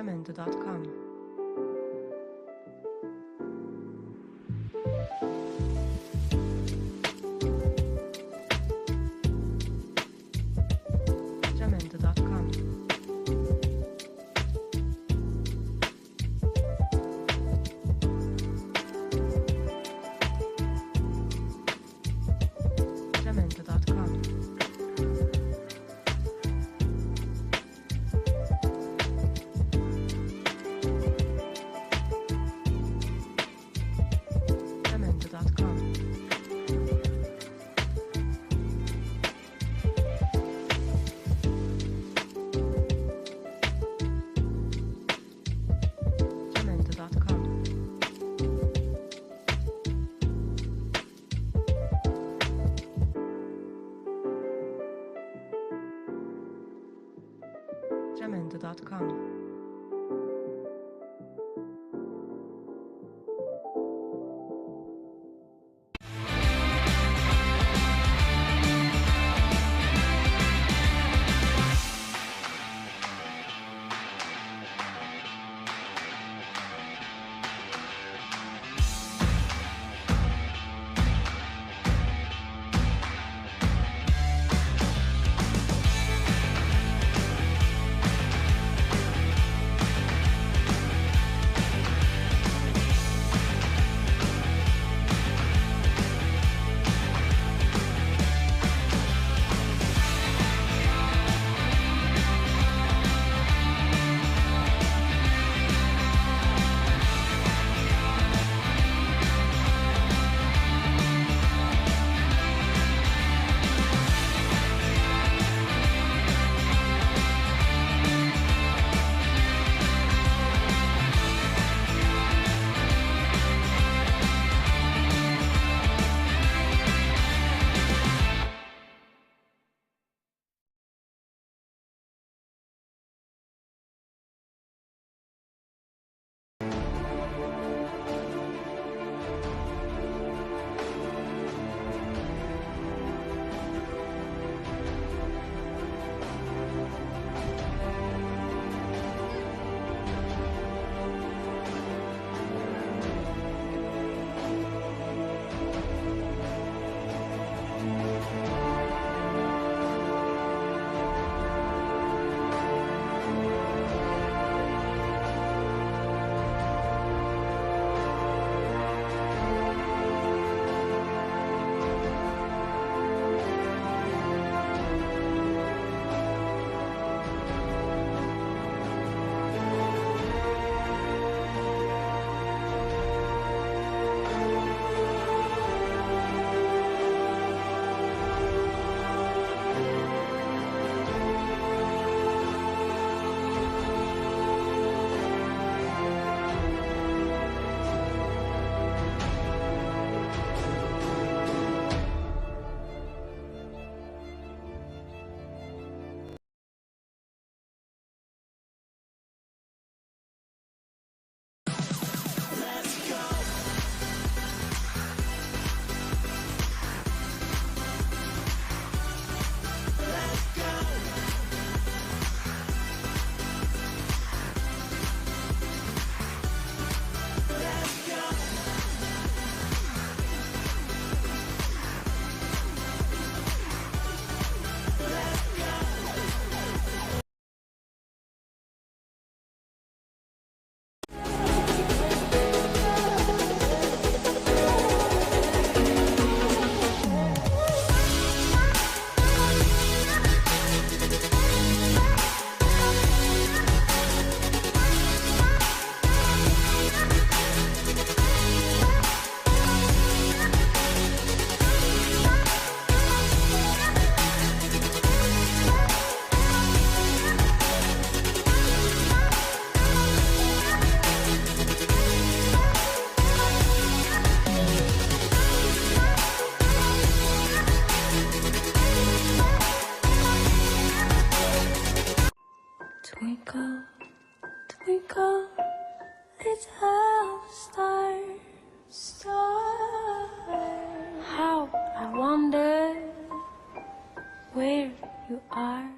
Jamendo.com. Jamendo.com. Jamendo.com. Jamendo.com. Jamendo.com. Jamendo.com. Twinkle, twinkle, little star, star. How I wonder where you are.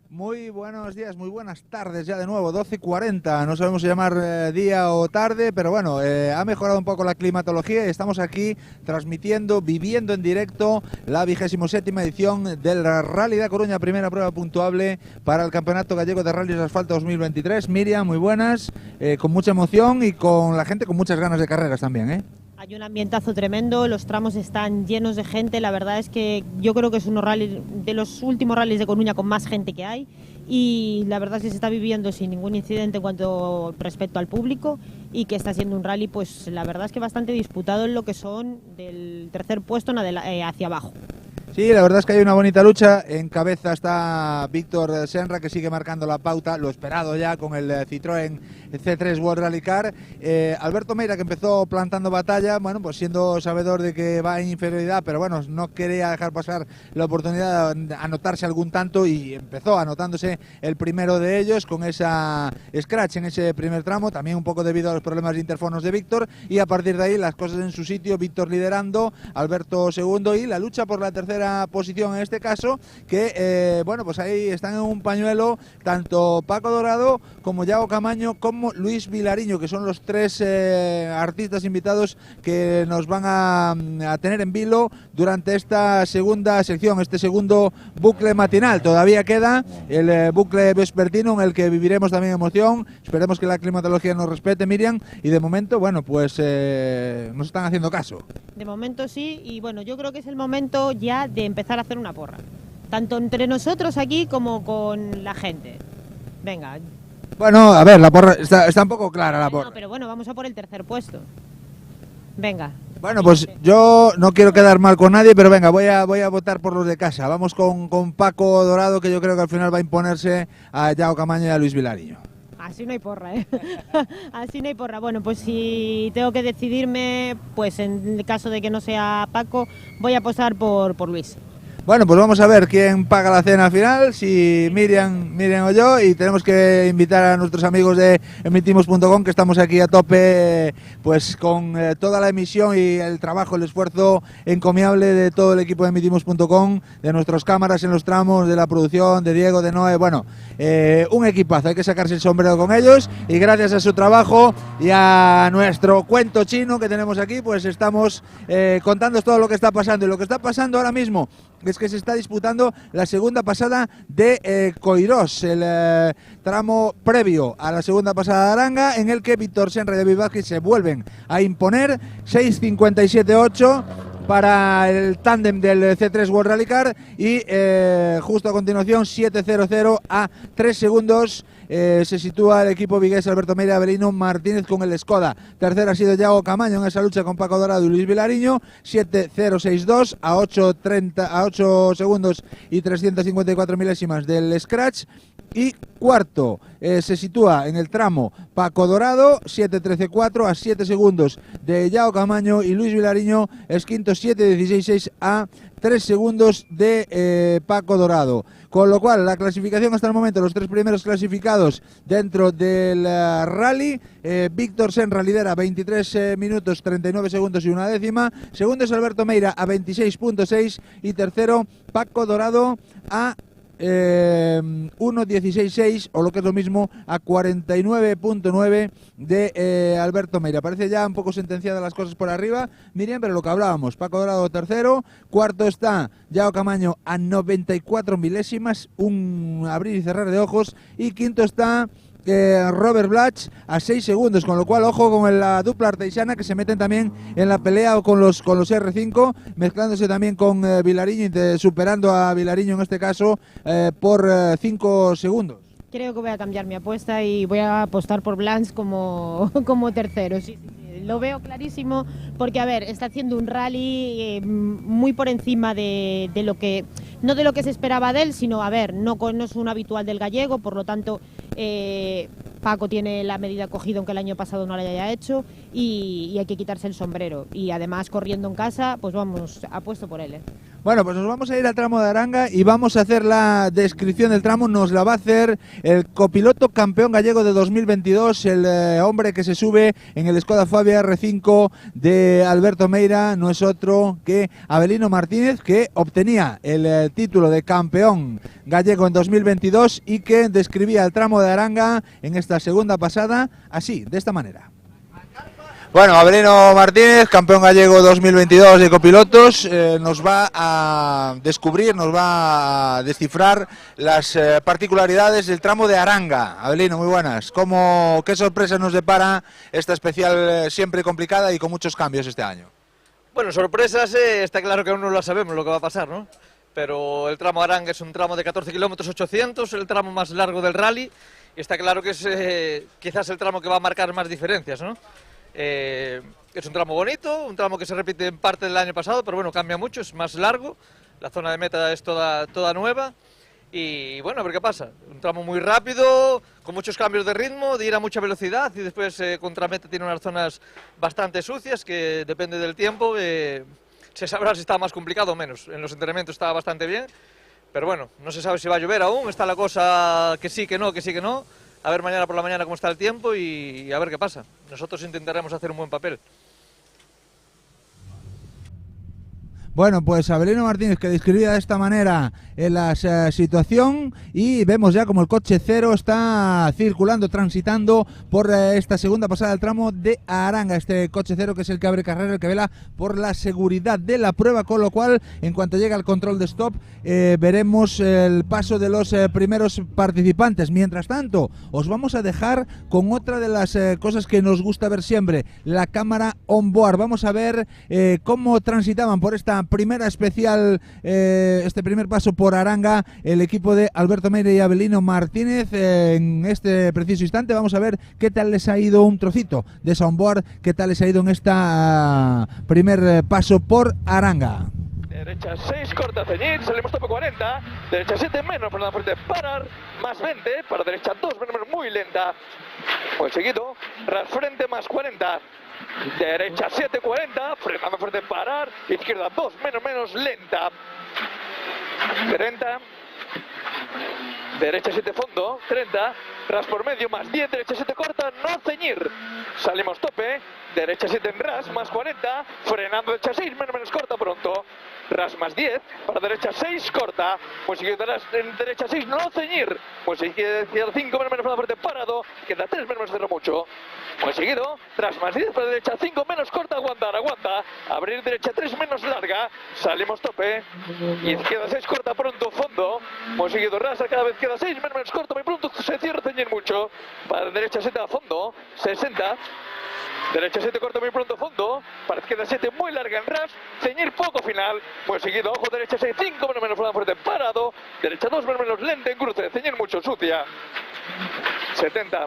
Muy buenos días, muy buenas tardes ya de nuevo, 12:40, no sabemos si llamar día o tarde, pero bueno, ha mejorado un poco la climatología y estamos aquí transmitiendo, viviendo en directo la 27ª edición del Rally de Coruña, primera prueba puntuable para el Campeonato Gallego de Rallys de Asfalto 2023. Miriam, muy buenas, con mucha emoción y con la gente con muchas ganas de carreras también, ¿eh? Hay un ambientazo tremendo, los tramos están llenos de gente, la verdad es que yo creo que es uno de los últimos rallies de Coruña con más gente que hay y la verdad es que se está viviendo sin ningún incidente en cuanto respecto al público y que está siendo un rally pues la verdad es que bastante disputado en lo que son del tercer puesto hacia abajo. Sí, la verdad es que hay una bonita lucha. En cabeza está Víctor Senra, que sigue marcando la pauta, lo esperado ya con el Citroën C3 World Rally Car. Alberto Meira, que empezó plantando batalla, bueno, pues siendo sabedor de que va en inferioridad, pero bueno, no quería dejar pasar la oportunidad de anotarse algún tanto y empezó anotándose el primero de ellos con esa scratch en ese primer tramo, también un poco debido a los problemas de interfonos de Víctor, y a partir de ahí las cosas en su sitio, Víctor liderando, Alberto segundo y la lucha por la tercera posición en este caso, que bueno, pues ahí están en un pañuelo tanto Paco Dorado como Yago Camaño como Luis Vilariño, que son los tres artistas invitados que nos van a tener en vilo durante esta segunda sección, este segundo bucle matinal. Todavía queda el bucle vespertino en el que viviremos también emoción, esperemos que la climatología nos respete, Miriam, y de momento, bueno, pues nos están haciendo caso. De momento sí, y bueno, yo creo que es el momento ya de empezar a hacer una porra, tanto entre nosotros aquí como con la gente. Venga. Bueno, a ver, la porra está un poco clara la porra. No, pero bueno, vamos a por el tercer puesto. Venga. Bueno, pues yo no quiero quedar mal con nadie, pero venga, voy a votar por los de casa. Vamos con Paco Dorado, que yo creo que al final va a imponerse a Yago Camaño y a Luis Vilariño. Así no hay porra, ¿eh? Así no hay porra. Bueno, pues si tengo que decidirme, pues en el caso de que no sea Paco, voy a apostar por Luis. Bueno, pues vamos a ver quién paga la cena final, si Miriam o yo, y tenemos que invitar a nuestros amigos de emitimos.com, que estamos aquí a tope pues con toda la emisión y el trabajo, el esfuerzo encomiable de todo el equipo de emitimos.com, de nuestras cámaras en los tramos, de la producción, de Diego, de Noé, bueno, un equipazo, hay que sacarse el sombrero con ellos, y gracias a su trabajo y a nuestro cuento chino que tenemos aquí, pues estamos contando todo lo que está pasando, y lo que está pasando ahora mismo es que se está disputando la segunda pasada de Coirós, el tramo previo a la segunda pasada de Aranga, en el que Víctor Senra y David Vázquez se vuelven a imponer 6:57.8 para el tándem del C3 World Rally Car y justo a continuación 7:00 a 3 segundos se sitúa el equipo vigués Alberto Meira, Avelino Martínez con el Skoda. Tercero ha sido Yago Camaño en esa lucha con Paco Dorado y Luis Vilariño, 7:062 a 8 segundos y 354 milésimas del scratch. Y cuarto se sitúa en el tramo Paco Dorado, 7:13.4 a 7 segundos de Yago Camaño, y Luis Vilariño es quinto, 7:16.6 a 3 segundos de Paco Dorado. Con lo cual, la clasificación hasta el momento, los tres primeros clasificados dentro del rally, Víctor Senra lidera 23 minutos 39 segundos y una décima, segundo es Alberto Meira a 26.6 y tercero Paco Dorado a 1:16.6 o lo que es lo mismo a 49.9 de Alberto Meira. Parece ya un poco sentenciadas las cosas por arriba, Miriam, pero lo que hablábamos, Paco Dorado tercero, cuarto está Yago Camaño a 94 milésimas, un abrir y cerrar de ojos, y quinto está Robert Blach a 6 segundos, con lo cual ojo con la dupla artesana que se meten también en la pelea con los R5, mezclándose también con Vilariño, superando a Vilariño en este caso por 5 segundos. Creo que voy a cambiar mi apuesta y voy a apostar por Blanche como tercero, sí. Lo veo clarísimo porque, a ver, está haciendo un rally muy por encima de lo que, no de lo que se esperaba de él, sino, a ver, no es un habitual del gallego, por lo tanto, Paco tiene la medida cogida aunque el año pasado no la haya hecho y hay que quitarse el sombrero. Y además corriendo en casa, pues vamos, apuesto por él. Bueno, pues nos vamos a ir al tramo de Aranga y vamos a hacer la descripción del tramo. Nos la va a hacer el copiloto campeón gallego de 2022, el hombre que se sube en el Skoda Fabia R5 de Alberto Meira. No es otro que Avelino Martínez, que obtenía el título de campeón gallego en 2022 y que describía el tramo de Aranga en esta segunda pasada así, de esta manera. Bueno, Avelino Martínez, campeón gallego 2022 de copilotos, nos va a descubrir, nos va a descifrar las particularidades del tramo de Aranga. Avelino, muy buenas. ¿Qué sorpresa nos depara esta especial siempre complicada y con muchos cambios este año? Bueno, sorpresas, está claro que aún no lo sabemos lo que va a pasar, ¿no? Pero el tramo Aranga es un tramo de 14 kilómetros 800, el tramo más largo del rally, y está claro que es quizás el tramo que va a marcar más diferencias, ¿no? Es un tramo bonito, un tramo que se repite en parte del año pasado, pero bueno, cambia mucho, es más largo, la zona de meta es toda nueva y bueno, a ver qué pasa. Un tramo muy rápido, con muchos cambios de ritmo, de ir a mucha velocidad y después contra meta tiene unas zonas bastante sucias que depende del tiempo, se sabrá si está más complicado o menos. En los entrenamientos estaba bastante bien, pero bueno, no se sabe si va a llover aún, está la cosa que sí, que no, que sí, que no. A ver mañana por la mañana cómo está el tiempo y a ver qué pasa. Nosotros intentaremos hacer un buen papel. Bueno, pues Avelino Martínez, que describía de esta manera la situación, y vemos ya como el coche cero está circulando, transitando por esta segunda pasada del tramo de Aranga. Este coche cero que es el que abre carrera, el que vela por la seguridad de la prueba, con lo cual en cuanto llegue al control de stop veremos el paso de los primeros participantes. Mientras tanto, os vamos a dejar con otra de las cosas que nos gusta ver siempre, la cámara on board. Vamos a ver cómo transitaban por esta primera especial, este primer paso por Aranga, el equipo de Alberto Meira y Avelino Martínez. En este preciso instante vamos a ver qué tal les ha ido un trocito de esa onboard, qué tal les ha ido en esta primer paso por Aranga. Derecha 6, corta, ceñir, salimos tope 40, derecha 7, menos, frenada fuerte, parar, más 20, para derecha 2, menos, muy lenta, muy seguido, ras frente, más 40, derecha 7, 40, frenando fuerte, parar, izquierda 2, menos, lenta, 30, derecha 7, fondo, 30, ras por medio, más 10, derecha 7, corta, no ceñir, salimos tope, derecha 7 en ras, más 40, frenando derecha 6, menos, corta, pronto, ras más 10, para derecha 6, corta, pues sigue en derecha 6, no ceñir, pues sigue 5, menos fuerte, parado, queda 3, menos cerro mucho, pues seguido, tras más 10, para derecha 5, menos corta, aguanta, abrir derecha 3, menos larga, salimos tope, izquierda 6, corta, pronto, fondo, pues seguido, rasa, cada vez queda 6, menos corta, muy pronto, se cierra, ceñir mucho, para derecha 7 a fondo, 60, derecha 7 corta muy pronto, fondo, para izquierda 7 muy larga en ras, ceñir poco final, muy seguido, ojo, derecha 6, 5, menos fuerte, parado, derecha 2, menos lenta en cruce, ceñir mucho, sucia, 70,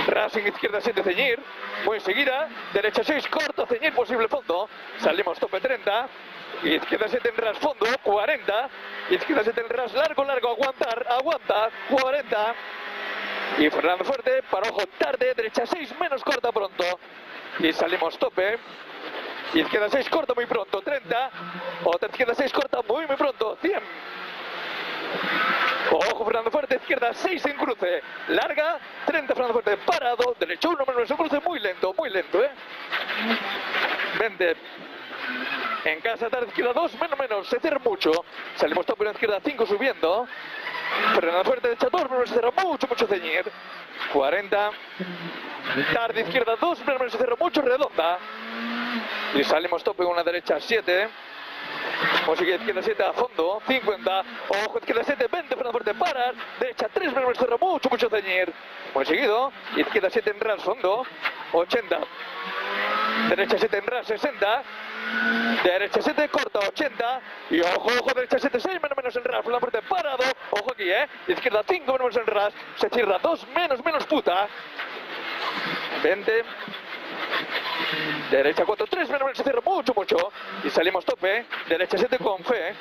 ras en izquierda 7, ceñir, muy seguida, derecha 6, corto, ceñir, posible fondo, salimos tope 30, izquierda 7 en ras, fondo, 40, izquierda 7 en ras, largo, aguanta, 40, y frenando fuerte, para ojo tarde, derecha 6, menos corta pronto, y salimos tope, izquierda 6 corta muy pronto, 30, otra izquierda 6 corta muy pronto, 100, ojo frenando fuerte, izquierda 6 en cruce, larga, 30 frenando fuerte, parado, derecha 1 menos en cruce, muy lento, 20, en casa tarde, izquierda 2, menos, se cierra mucho, salimos tope en izquierda 5 subiendo, frenando fuerte, derecha 2, menos se cierra mucho ceñir, 40, tarde izquierda 2, menos se cierra mucho, redonda, y salimos tope con una derecha 7, pues sigue izquierda 7 a fondo, 50, ojo izquierda 7, 20, frenando fuerte, parar, derecha 3, menos se cierra mucho ceñir, muy seguido, izquierda 7 en ras, fondo, 80, derecha 7 en ras, 60, derecha 7 corta, 80, y ojo, derecha 7, 6, menos en ras, frenando fuerte, parado, ojo aquí, izquierda 5, menos en ras, se cierra 2, menos puta, 20, Derecha 4-3, menos se cierra mucho, y salimos tope, derecha 7 con fe,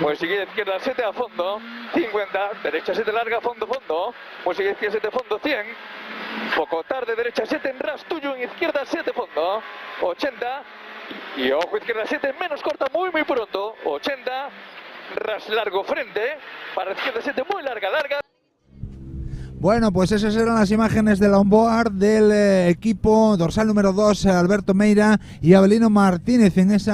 muy seguida izquierda 7 a fondo, 50, derecha 7 larga, fondo, muy seguida izquierda 7 fondo, 100, poco tarde, derecha 7 en ras tuyo, en izquierda 7 fondo, 80, y ojo izquierda 7 menos corta muy pronto, 80, ras largo frente, para izquierda 7 muy larga. Bueno, pues esas eran las imágenes del onboard del equipo dorsal número 2, Alberto Meira y Abelino Martínez en ese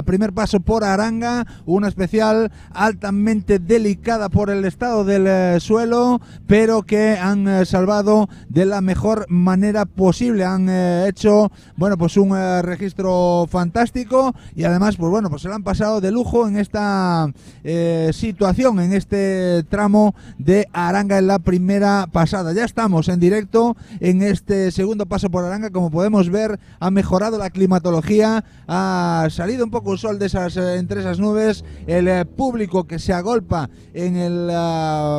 primer paso por Aranga, una especial altamente delicada por el estado del suelo, pero que han salvado de la mejor manera posible. Han hecho, bueno, pues un registro fantástico y además, pues bueno, pues se lo han pasado de lujo en esta situación, en este tramo de Aranga en la primera pasada. Ya estamos en directo en este segundo paso por Aranga. Como podemos ver, ha mejorado la climatología, ha salido un poco el sol de entre esas nubes, el público que se agolpa en el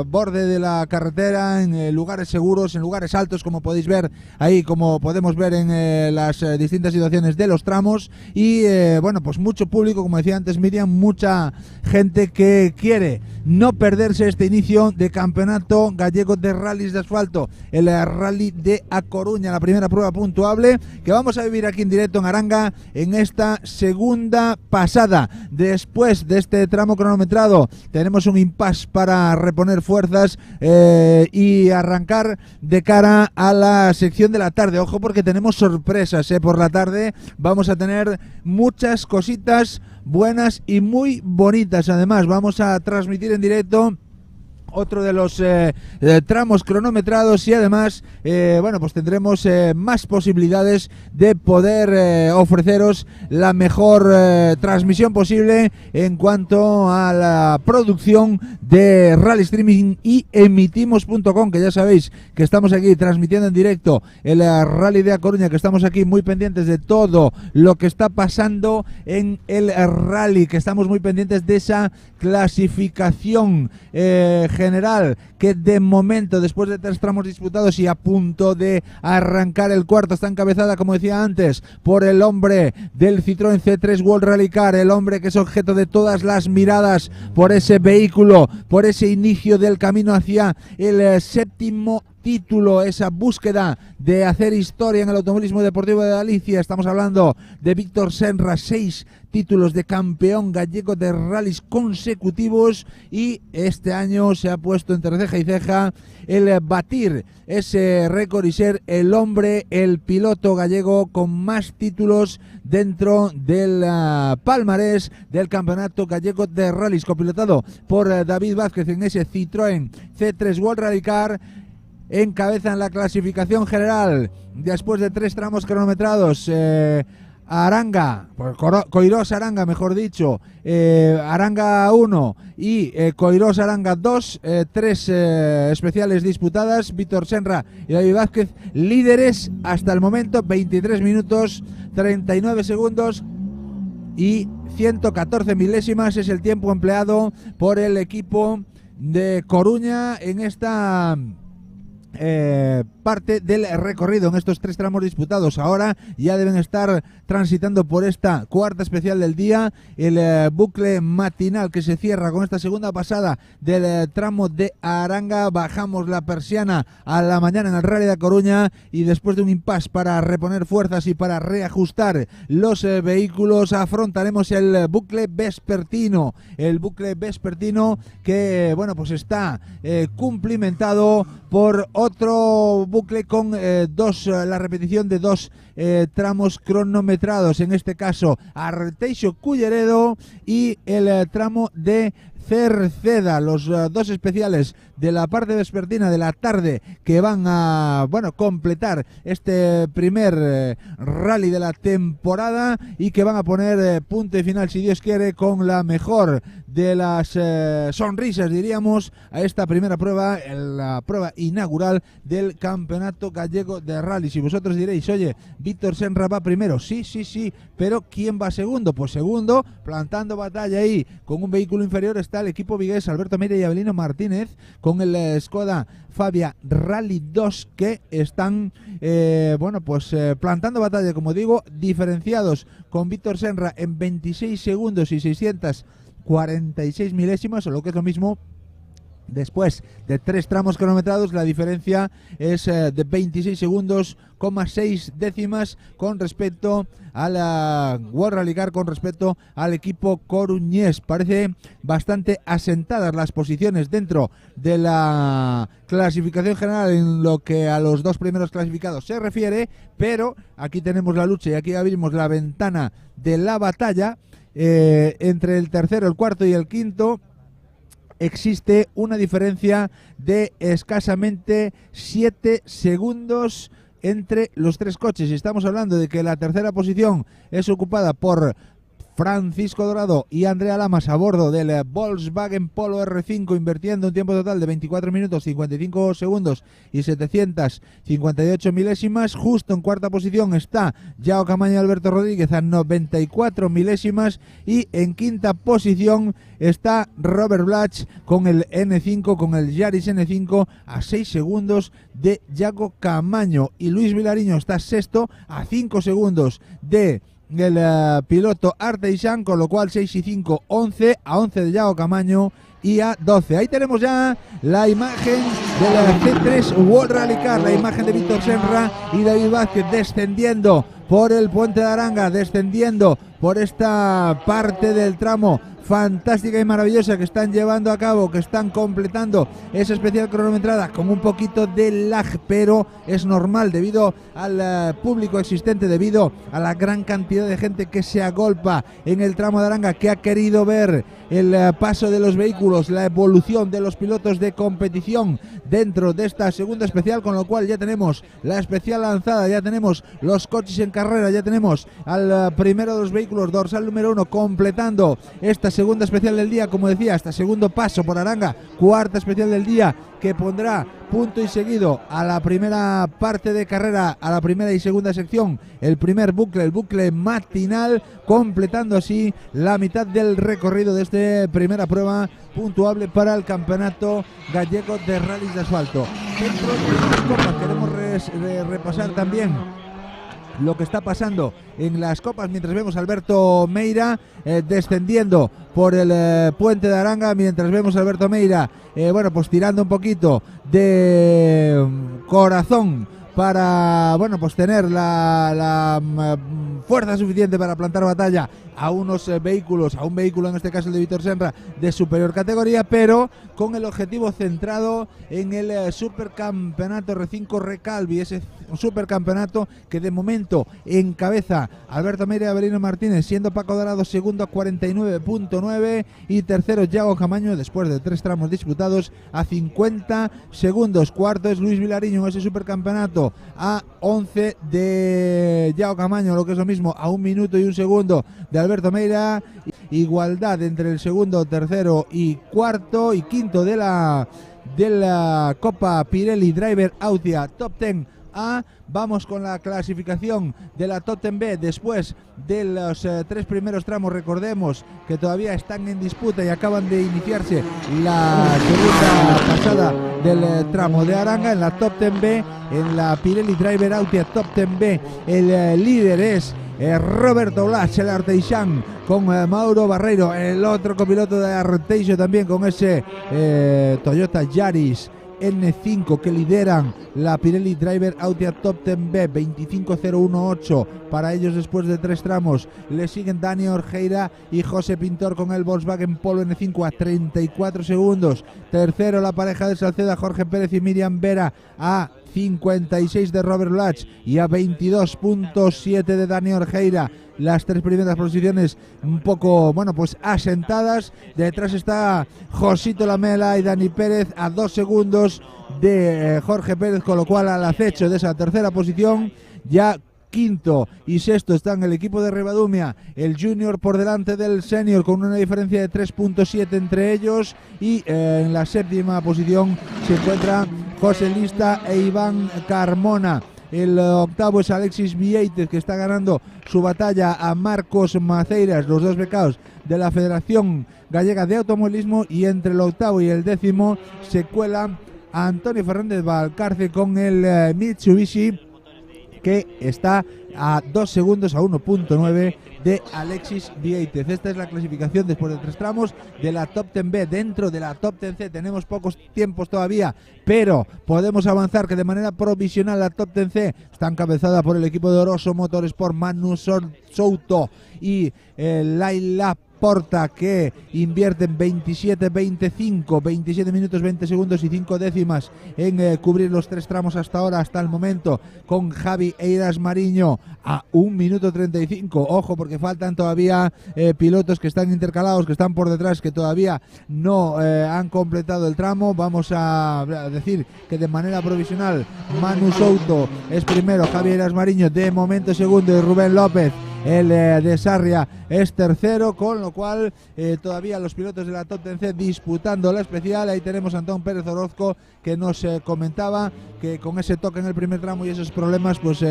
borde de la carretera, en lugares seguros, en lugares altos, como podéis ver ahí, como podemos ver en las distintas situaciones de los tramos, y bueno, pues mucho público, como decía antes Miriam, mucha gente que quiere no perderse este inicio de campeonato gallego de rallies de asfalto, el rally de A Coruña, la primera prueba puntuable que vamos a vivir aquí en directo en Aranga en esta segunda pasada. Después de este tramo cronometrado tenemos un impasse para reponer fuerzas y arrancar de cara a la sección de la tarde. Ojo, porque tenemos sorpresas por la tarde, vamos a tener muchas cositas buenas y muy bonitas. Además, vamos a transmitir en directo otro de los tramos cronometrados y además, bueno, pues tendremos más posibilidades de poder ofreceros la mejor transmisión posible en cuanto a la producción de Rally Streaming y emitimos.com, que ya sabéis que estamos aquí transmitiendo en directo el Rally de A Coruña, que estamos aquí muy pendientes de todo lo que está pasando en el rally, que estamos muy pendientes de esa clasificación general, que de momento, después de 3 tramos disputados y a punto de arrancar el cuarto, está encabezada, como decía antes, por el hombre del Citroën C3 World Rally Car, el hombre que es objeto de todas las miradas por ese vehículo, por ese inicio del camino hacia el séptimo título, esa búsqueda de hacer historia en el automovilismo deportivo de Galicia. Estamos hablando de Víctor Senra, 6 títulos de campeón gallego de rallies consecutivos, y este año se ha puesto entre ceja y ceja el batir ese récord y ser el hombre, el piloto gallego con más títulos dentro del palmarés del campeonato gallego de rallies, copilotado por David Vázquez en ese Citroën C3 World Rally Car. Encabezan la clasificación general después de 3 tramos cronometrados. Aranga, Coirós Aranga, mejor dicho, Aranga 1 y Coirós Aranga 2, 3 especiales disputadas. Víctor Senra y David Vázquez líderes hasta el momento, 23 minutos 39 segundos y 114 milésimas es el tiempo empleado por el equipo de Coruña en esta parte del recorrido, en estos 3 tramos disputados. Ahora ya deben estar transitando por esta cuarta especial del día, el bucle matinal que se cierra con esta segunda pasada del tramo de Aranga. Bajamos la persiana a la mañana en el Rally de A Coruña, y después de un impasse para reponer fuerzas y para reajustar los vehículos, afrontaremos el bucle vespertino, que, bueno, pues está cumplimentado por otro bucle con la repetición de 2 tramos cronometrados, en este caso Arteixo-Culleredo y el tramo de Cerceda, los 2 especiales de la parte vespertina de la tarde que van a, bueno, completar este primer rally de la temporada y que van a poner punto y final, si Dios quiere, con la mejor de las sonrisas, diríamos, a esta primera prueba, la prueba inaugural del Campeonato Gallego de Rally. Si vosotros diréis, oye, Víctor Senra va primero, sí, pero ¿quién va segundo? Pues segundo, plantando batalla ahí con un vehículo inferior, está está el equipo vigués Alberto Meira y Avelino Martínez con el Skoda Fabia Rally 2 que están plantando batalla, como digo, diferenciados con Víctor Senra en 26 segundos y 646 milésimas, o lo que es lo mismo. Después de 3 tramos cronometrados, la diferencia es de 26 segundos, 6 décimas con respecto a la World Rally Car, con respecto al equipo coruñés. Parece bastante asentadas las posiciones dentro de la clasificación general en lo que a los 2 primeros clasificados se refiere, pero aquí tenemos la lucha y aquí abrimos la ventana de la batalla entre el tercero, el cuarto y el quinto. Existe una diferencia de escasamente 7 segundos entre los 3 coches. Estamos hablando de que la tercera posición es ocupada por Francisco Dorado y Andrea Lamas a bordo del Volkswagen Polo R5, invirtiendo un tiempo total de 24 minutos 55 segundos y 758 milésimas. Justo en cuarta posición está Yao Camaño y Alberto Rodríguez a 94 milésimas, y en quinta posición está Robert Blach con el N5, con el Yaris N5 a 6 segundos de Yago Camaño, y Luis Vilariño está sexto a 5 segundos de el piloto Arteixan, con lo cual 6 y 5, 11 a 11 de Yago Camaño y a 12. Ahí tenemos ya la imagen de la C3 World Rally Car, la imagen de Víctor Senra y David Vázquez descendiendo por el puente de Aranga, descendiendo por esta parte del tramo fantástica y maravillosa que están llevando a cabo, que están completando esa especial cronometrada con un poquito de lag, pero es normal debido al público existente, debido a la gran cantidad de gente que se agolpa en el tramo de Aranga, que ha querido ver el paso de los vehículos, la evolución de los pilotos de competición dentro de esta segunda especial, con lo cual ya tenemos la especial lanzada, ya tenemos los coches en carrera, ya tenemos al primero de los vehículos, dorsal número 1, completando esta segunda especial del día, como decía, hasta segundo paso por Aranga, cuarta especial del día, que pondrá punto y seguido a la primera parte de carrera, a la primera y segunda sección, el primer bucle, el bucle matinal, completando así la mitad del recorrido de esta primera prueba puntuable para el Campeonato Gallego de Rallys de Asfalto. Dentro de las copas queremos repasar también lo que está pasando en las copas, mientras vemos a Alberto Meira descendiendo por el puente de Aranga, mientras vemos a Alberto Meira tirando un poquito de corazón para tener la fuerza suficiente para plantar batalla a unos vehículos, a un vehículo, en este caso el de Víctor Senra, de superior categoría, pero con el objetivo centrado en el Supercampeonato R5 Recalvi, ese supercampeonato que de momento encabeza Alberto Meira y Avelino Martínez, siendo Paco Dorado segundo a 49.9 y tercero Yago Camaño, después de 3 tramos disputados, a 50 segundos. Cuarto es Luis Vilariño en ese supercampeonato a 11 de Yago Camaño, lo que es lo mismo, a 1 minuto y 1 segundo de Alberto Meira. Igualdad entre el segundo, tercero y cuarto y quinto de la Copa Pirelli Driver Autia Top 10 A. Vamos con la clasificación de la Top 10 B después de los 3 primeros tramos. Recordemos que todavía están en disputa y acaban de iniciarse la segunda pasada del tramo de Aranga. En la Top 10 B, en la Pirelli Driver Autia Top 10 B, el líder es Roberto Blach, el Arteixan, con Mauro Barreiro, el otro copiloto de Arteixo también con ese Toyota Yaris N5 que lideran la Pirelli Driver Autia Top 10 B, 25.018 para ellos después de 3 tramos. Le siguen Dani Orjeira y José Pintor con el Volkswagen Polo N5 a 34 segundos. Tercero la pareja de Salceda, Jorge Pérez y Miriam Vera, a 56 de Robert Blach y a 22.7 de Dani Orjeira. Las 3 primeras posiciones un poco, asentadas. Detrás está Josito Lamela y Dani Pérez a 2 segundos de Jorge Pérez, con lo cual al acecho de esa tercera posición. Ya quinto y sexto están el equipo de Ribadumia, el Junior por delante del Senior con una diferencia de 3.7 entre ellos, y en la séptima posición se encuentran José Lista e Iván Carmona. el octavo es Alexis Vieites, que está ganando su batalla a Marcos Maceiras, los dos becados de la Federación Gallega de Automovilismo, y entre el octavo y el décimo se cuela a Antonio Fernández Valcarce con el Mitsubishi, que está a 2 segundos, a 1.9 de Alexis Vieites. Esta es la clasificación después de 3 tramos de la Top 10B. Dentro de la Top 10C tenemos pocos tiempos todavía, pero podemos avanzar que de manera provisional la Top 10C está encabezada por el equipo de Oroso Motorsport, Manu Souto y Laila Porta, que invierten 27 minutos 20 segundos y 5 décimas en cubrir los 3 tramos hasta ahora, hasta el momento, con Javi Eiras Mariño a 1 minuto 35. Ojo, porque faltan todavía pilotos que están intercalados, que están por detrás, que todavía no han completado el tramo. Vamos a decir que de manera provisional Manu Souto es primero, Javi Eiras Mariño de momento segundo, y Rubén López, el de Sarria, es tercero, con lo cual todavía los pilotos de la Top 10C disputando la especial. Ahí tenemos a Antón Pérez Orozco, que nos comentaba que con ese toque en el primer tramo y esos problemas, pues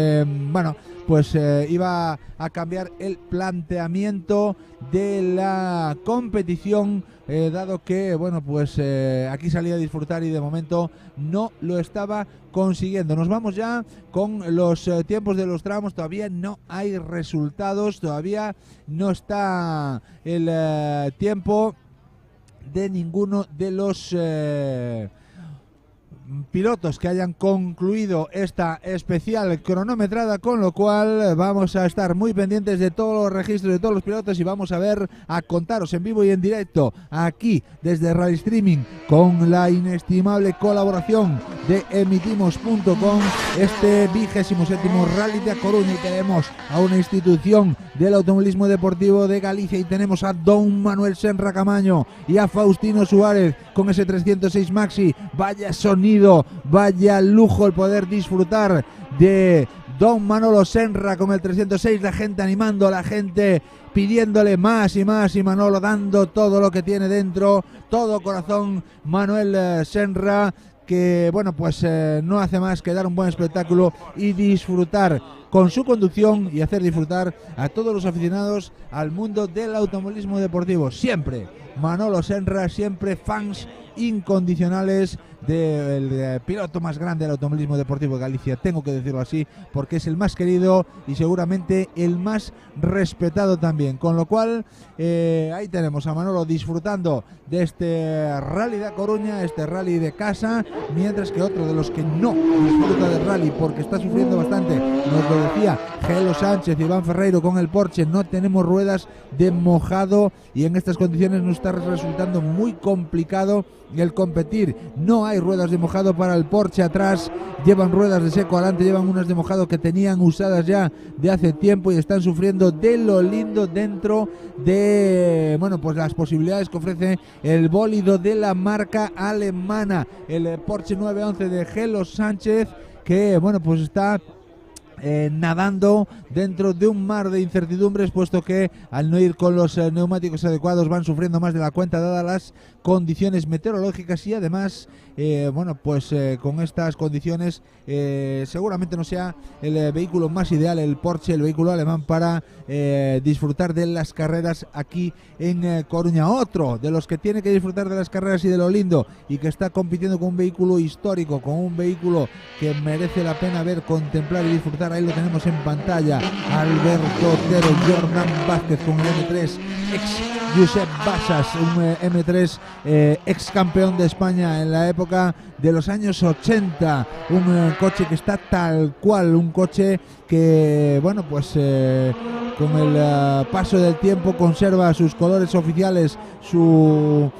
iba a cambiar el planteamiento de la competición, dado que aquí salía a disfrutar y de momento no lo estaba consiguiendo. Nos vamos ya con los tiempos de los tramos. Todavía no hay resultados, todavía no está el tiempo de ninguno de los pilotos que hayan concluido esta especial cronometrada, con lo cual vamos a estar muy pendientes de todos los registros de todos los pilotos y vamos a contaros en vivo y en directo aquí desde Rally Streaming, con la inestimable colaboración de emitimos.com, este 27º Rally de A Coruña. Y tenemos a una institución del automovilismo deportivo de Galicia, y tenemos a Don Manuel Senra Camaño y a Faustino Suárez con ese 306 Maxi. Vaya sonido, vaya lujo el poder disfrutar de Don Manolo Senra con el 306, la gente animando, la gente pidiéndole más y más, y Manolo dando todo lo que tiene dentro, todo corazón. Manuel Senra, que no hace más que dar un buen espectáculo y disfrutar con su conducción y hacer disfrutar a todos los aficionados al mundo del automovilismo deportivo. Siempre Manolo Senra, siempre fans incondicionales del piloto más grande del automovilismo deportivo de Galicia, tengo que decirlo así, porque es el más querido y seguramente el más respetado también, con lo cual ahí tenemos a Manolo disfrutando de este Rally de A Coruña, este Rally de casa, mientras que otro de los que no disfruta del rally porque está sufriendo bastante, nos lo decía Gelo Sánchez, Iván Ferreiro con el Porsche. No tenemos ruedas de mojado y en estas condiciones nos está resultando muy complicado el competir. No hay ruedas de mojado para el Porsche atrás, llevan ruedas de seco adelante, llevan unas de mojado que tenían usadas ya de hace tiempo y están sufriendo de lo lindo dentro de las posibilidades que ofrece el bólido de la marca alemana, el Porsche 911 de Gelo Sánchez, que está nadando dentro de un mar de incertidumbres, puesto que al no ir con los neumáticos adecuados van sufriendo más de la cuenta dadas las condiciones meteorológicas, y además con estas condiciones seguramente no sea el vehículo más ideal, el Porsche, el vehículo alemán, para disfrutar de las carreras aquí en Coruña. Otro de los que tiene que disfrutar de las carreras y de lo lindo, y que está compitiendo con un vehículo histórico, con un vehículo que merece la pena ver, contemplar y disfrutar. Ahí lo tenemos en pantalla, Alberto Otero, Jordan Vázquez con el M3, ex Josep Basas, un M3 ex campeón de España en la época de los años 80, un coche que está tal cual, un coche que con el paso del tiempo conserva sus colores oficiales, su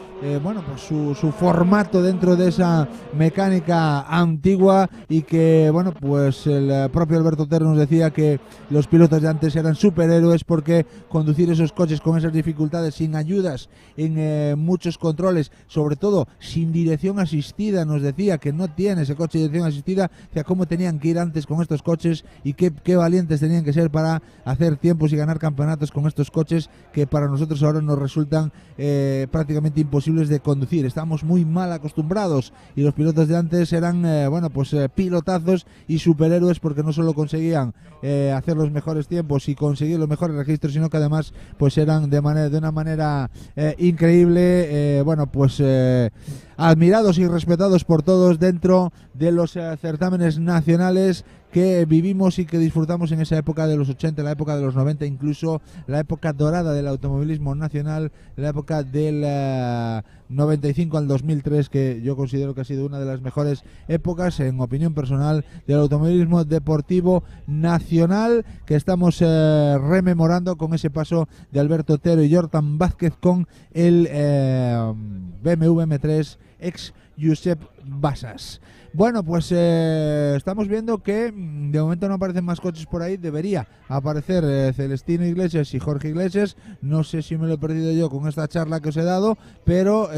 formato dentro de esa mecánica antigua, y que el propio Alberto Otero nos decía que los pilotos de antes eran superhéroes, porque conducir esos coches con esas dificultades, sin ayudas en muchos controles, sobre todo sin dirección asistida, nos decía que no tiene ese coche de dirección asistida, decía cómo tenían que ir antes con estos coches y qué valientes tenían que ser para hacer tiempos y ganar campeonatos con estos coches que para nosotros ahora nos resultan prácticamente imposibles de conducir. Estamos muy mal acostumbrados y los pilotos de antes eran pilotazos y superhéroes, porque no solo conseguían hacer los mejores tiempos y conseguir los mejores registros, sino que además pues eran de una manera increíble, admirados y respetados por todos dentro de los certámenes nacionales que vivimos y que disfrutamos en esa época de los 80, la época de los 90, incluso la época dorada del automovilismo nacional, la época del 95 al 2003, que yo considero que ha sido una de las mejores épocas, en opinión personal, del automovilismo deportivo nacional, que estamos rememorando con ese paso de Alberto Otero y Jordan Vázquez con el BMW M3 ex Josep Bassas. Bueno, pues estamos viendo que de momento no aparecen más coches por ahí. Debería aparecer Celestino Iglesias y Jorge Iglesias. No sé si me lo he perdido yo con esta charla que os he dado, pero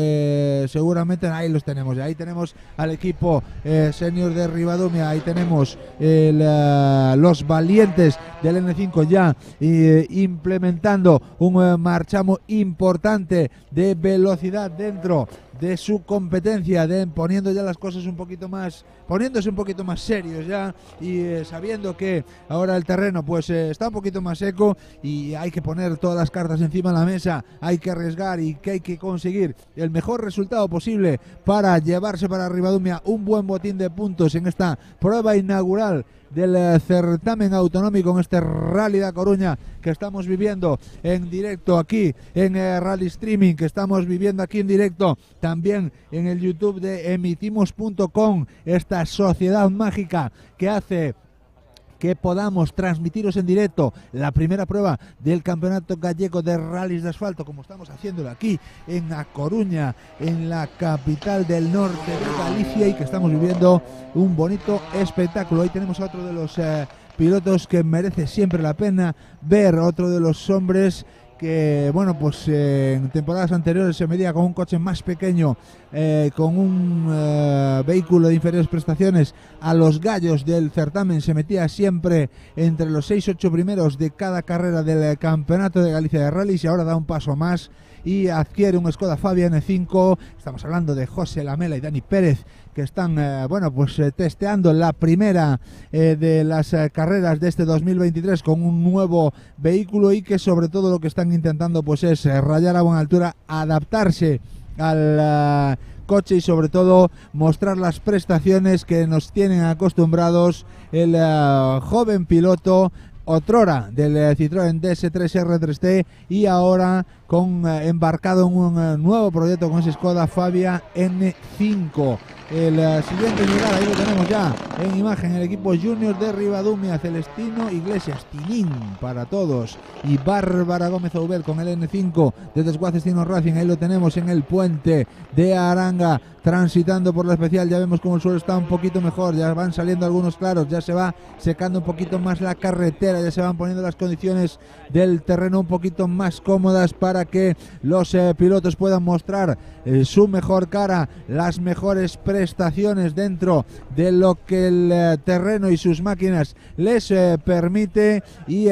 seguramente ahí los tenemos. Ahí tenemos al equipo senior de Ribadumia. Ahí tenemos los valientes del N5 ya implementando un marchamo importante de velocidad dentro de su competencia, poniendo ya las cosas poniéndose un poquito más serios ya, y sabiendo que ahora el terreno pues está un poquito más seco y hay que poner todas las cartas encima de la mesa, hay que arriesgar y que hay que conseguir el mejor resultado posible para llevarse para Ribadumia un buen botín de puntos en esta prueba inaugural del certamen autonómico, en este Rally de Coruña que estamos viviendo en directo aquí en Rally Streaming, que estamos viviendo aquí en directo también en el YouTube de emitimos.com, esta sociedad mágica que hace que podamos transmitiros en directo la primera prueba del Campeonato Gallego de Rallys de Asfalto, como estamos haciéndolo aquí en A Coruña, en la capital del norte de Galicia, y que estamos viviendo un bonito espectáculo. Hoy tenemos a otro de los pilotos que merece siempre la pena ver, otro de los hombres que, bueno, pues en temporadas anteriores se medía con un coche más pequeño, con un vehículo de inferiores prestaciones a los gallos del certamen, se metía siempre entre los 6-8 primeros de cada carrera del Campeonato de Galicia de Rallys, y ahora da un paso más y adquiere un Skoda Fabia N5. Estamos hablando de José Lamela y Dani Pérez, que están testeando la primera de las carreras de este 2023 con un nuevo vehículo, y que sobre todo lo que están intentando pues es rayar a buena altura, adaptarse al coche y sobre todo mostrar las prestaciones que nos tienen acostumbrados el joven piloto otrora del Citroën DS3 R3T, y ahora embarcado en un nuevo proyecto con ese Skoda Fabia N5. El siguiente lugar, ahí lo tenemos ya en imagen, el equipo junior de Ribadumia, Celestino Iglesias, Tinín para todos, y Bárbara Gómez Auber con el N5 de Desguaces Tino Racing. Ahí lo tenemos en el puente de Aranga, transitando por la especial. Ya vemos como el suelo está un poquito mejor, ya van saliendo algunos claros, ya se va secando un poquito más la carretera, ya se van poniendo las condiciones del terreno un poquito más cómodas para que los pilotos puedan mostrar su mejor cara, las mejores prestaciones dentro de lo que el terreno y sus máquinas les permite. Y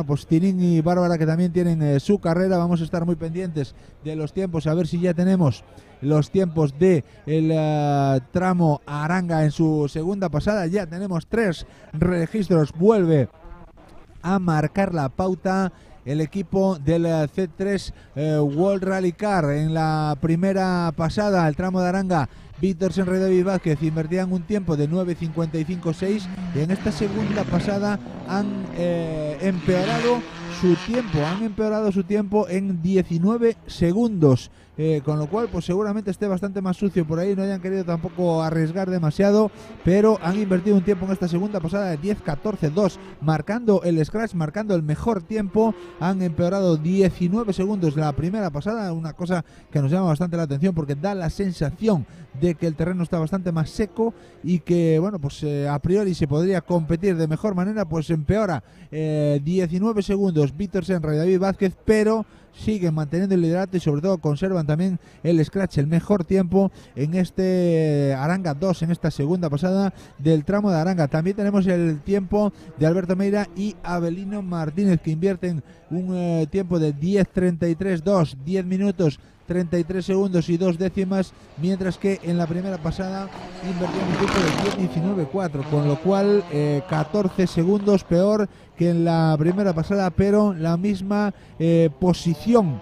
pues Tinín y Bárbara, que también tienen su carrera, vamos a estar muy pendientes de los tiempos, a ver si ya tenemos los tiempos de el tramo Aranga en su segunda pasada. Ya tenemos 3 registros, vuelve a marcar la pauta el equipo del C3 World Rally Car. En la primera pasada, el tramo de Aranga, Víctor Senra y David Vázquez invertían un tiempo de 9.55.6, y en esta segunda pasada han empeorado su tiempo en 19 segundos. Con lo cual pues seguramente esté bastante más sucio por ahí, no hayan querido tampoco arriesgar demasiado, pero han invertido un tiempo en esta segunda pasada de 10.14.2, marcando el scratch, marcando el mejor tiempo. Han empeorado 19 segundos la primera pasada, una cosa que nos llama bastante la atención, porque da la sensación de que el terreno está bastante más seco y que, bueno, pues a priori se podría competir de mejor manera. Pues empeora 19 segundos segundos Víctor Senra y David Vázquez, pero siguen manteniendo el liderato y sobre todo conservan también el scratch, el mejor tiempo en este Aranga 2, en esta segunda pasada del tramo de Aranga. También tenemos el tiempo de Alberto Meira y Avelino Martínez, que invierten un tiempo de 10:33.2, 10 minutos 33 segundos y 2 décimas, mientras que en la primera pasada invertían un tiempo de 10:19.4, con lo cual 14 segundos peor que en la primera pasada, pero la misma posición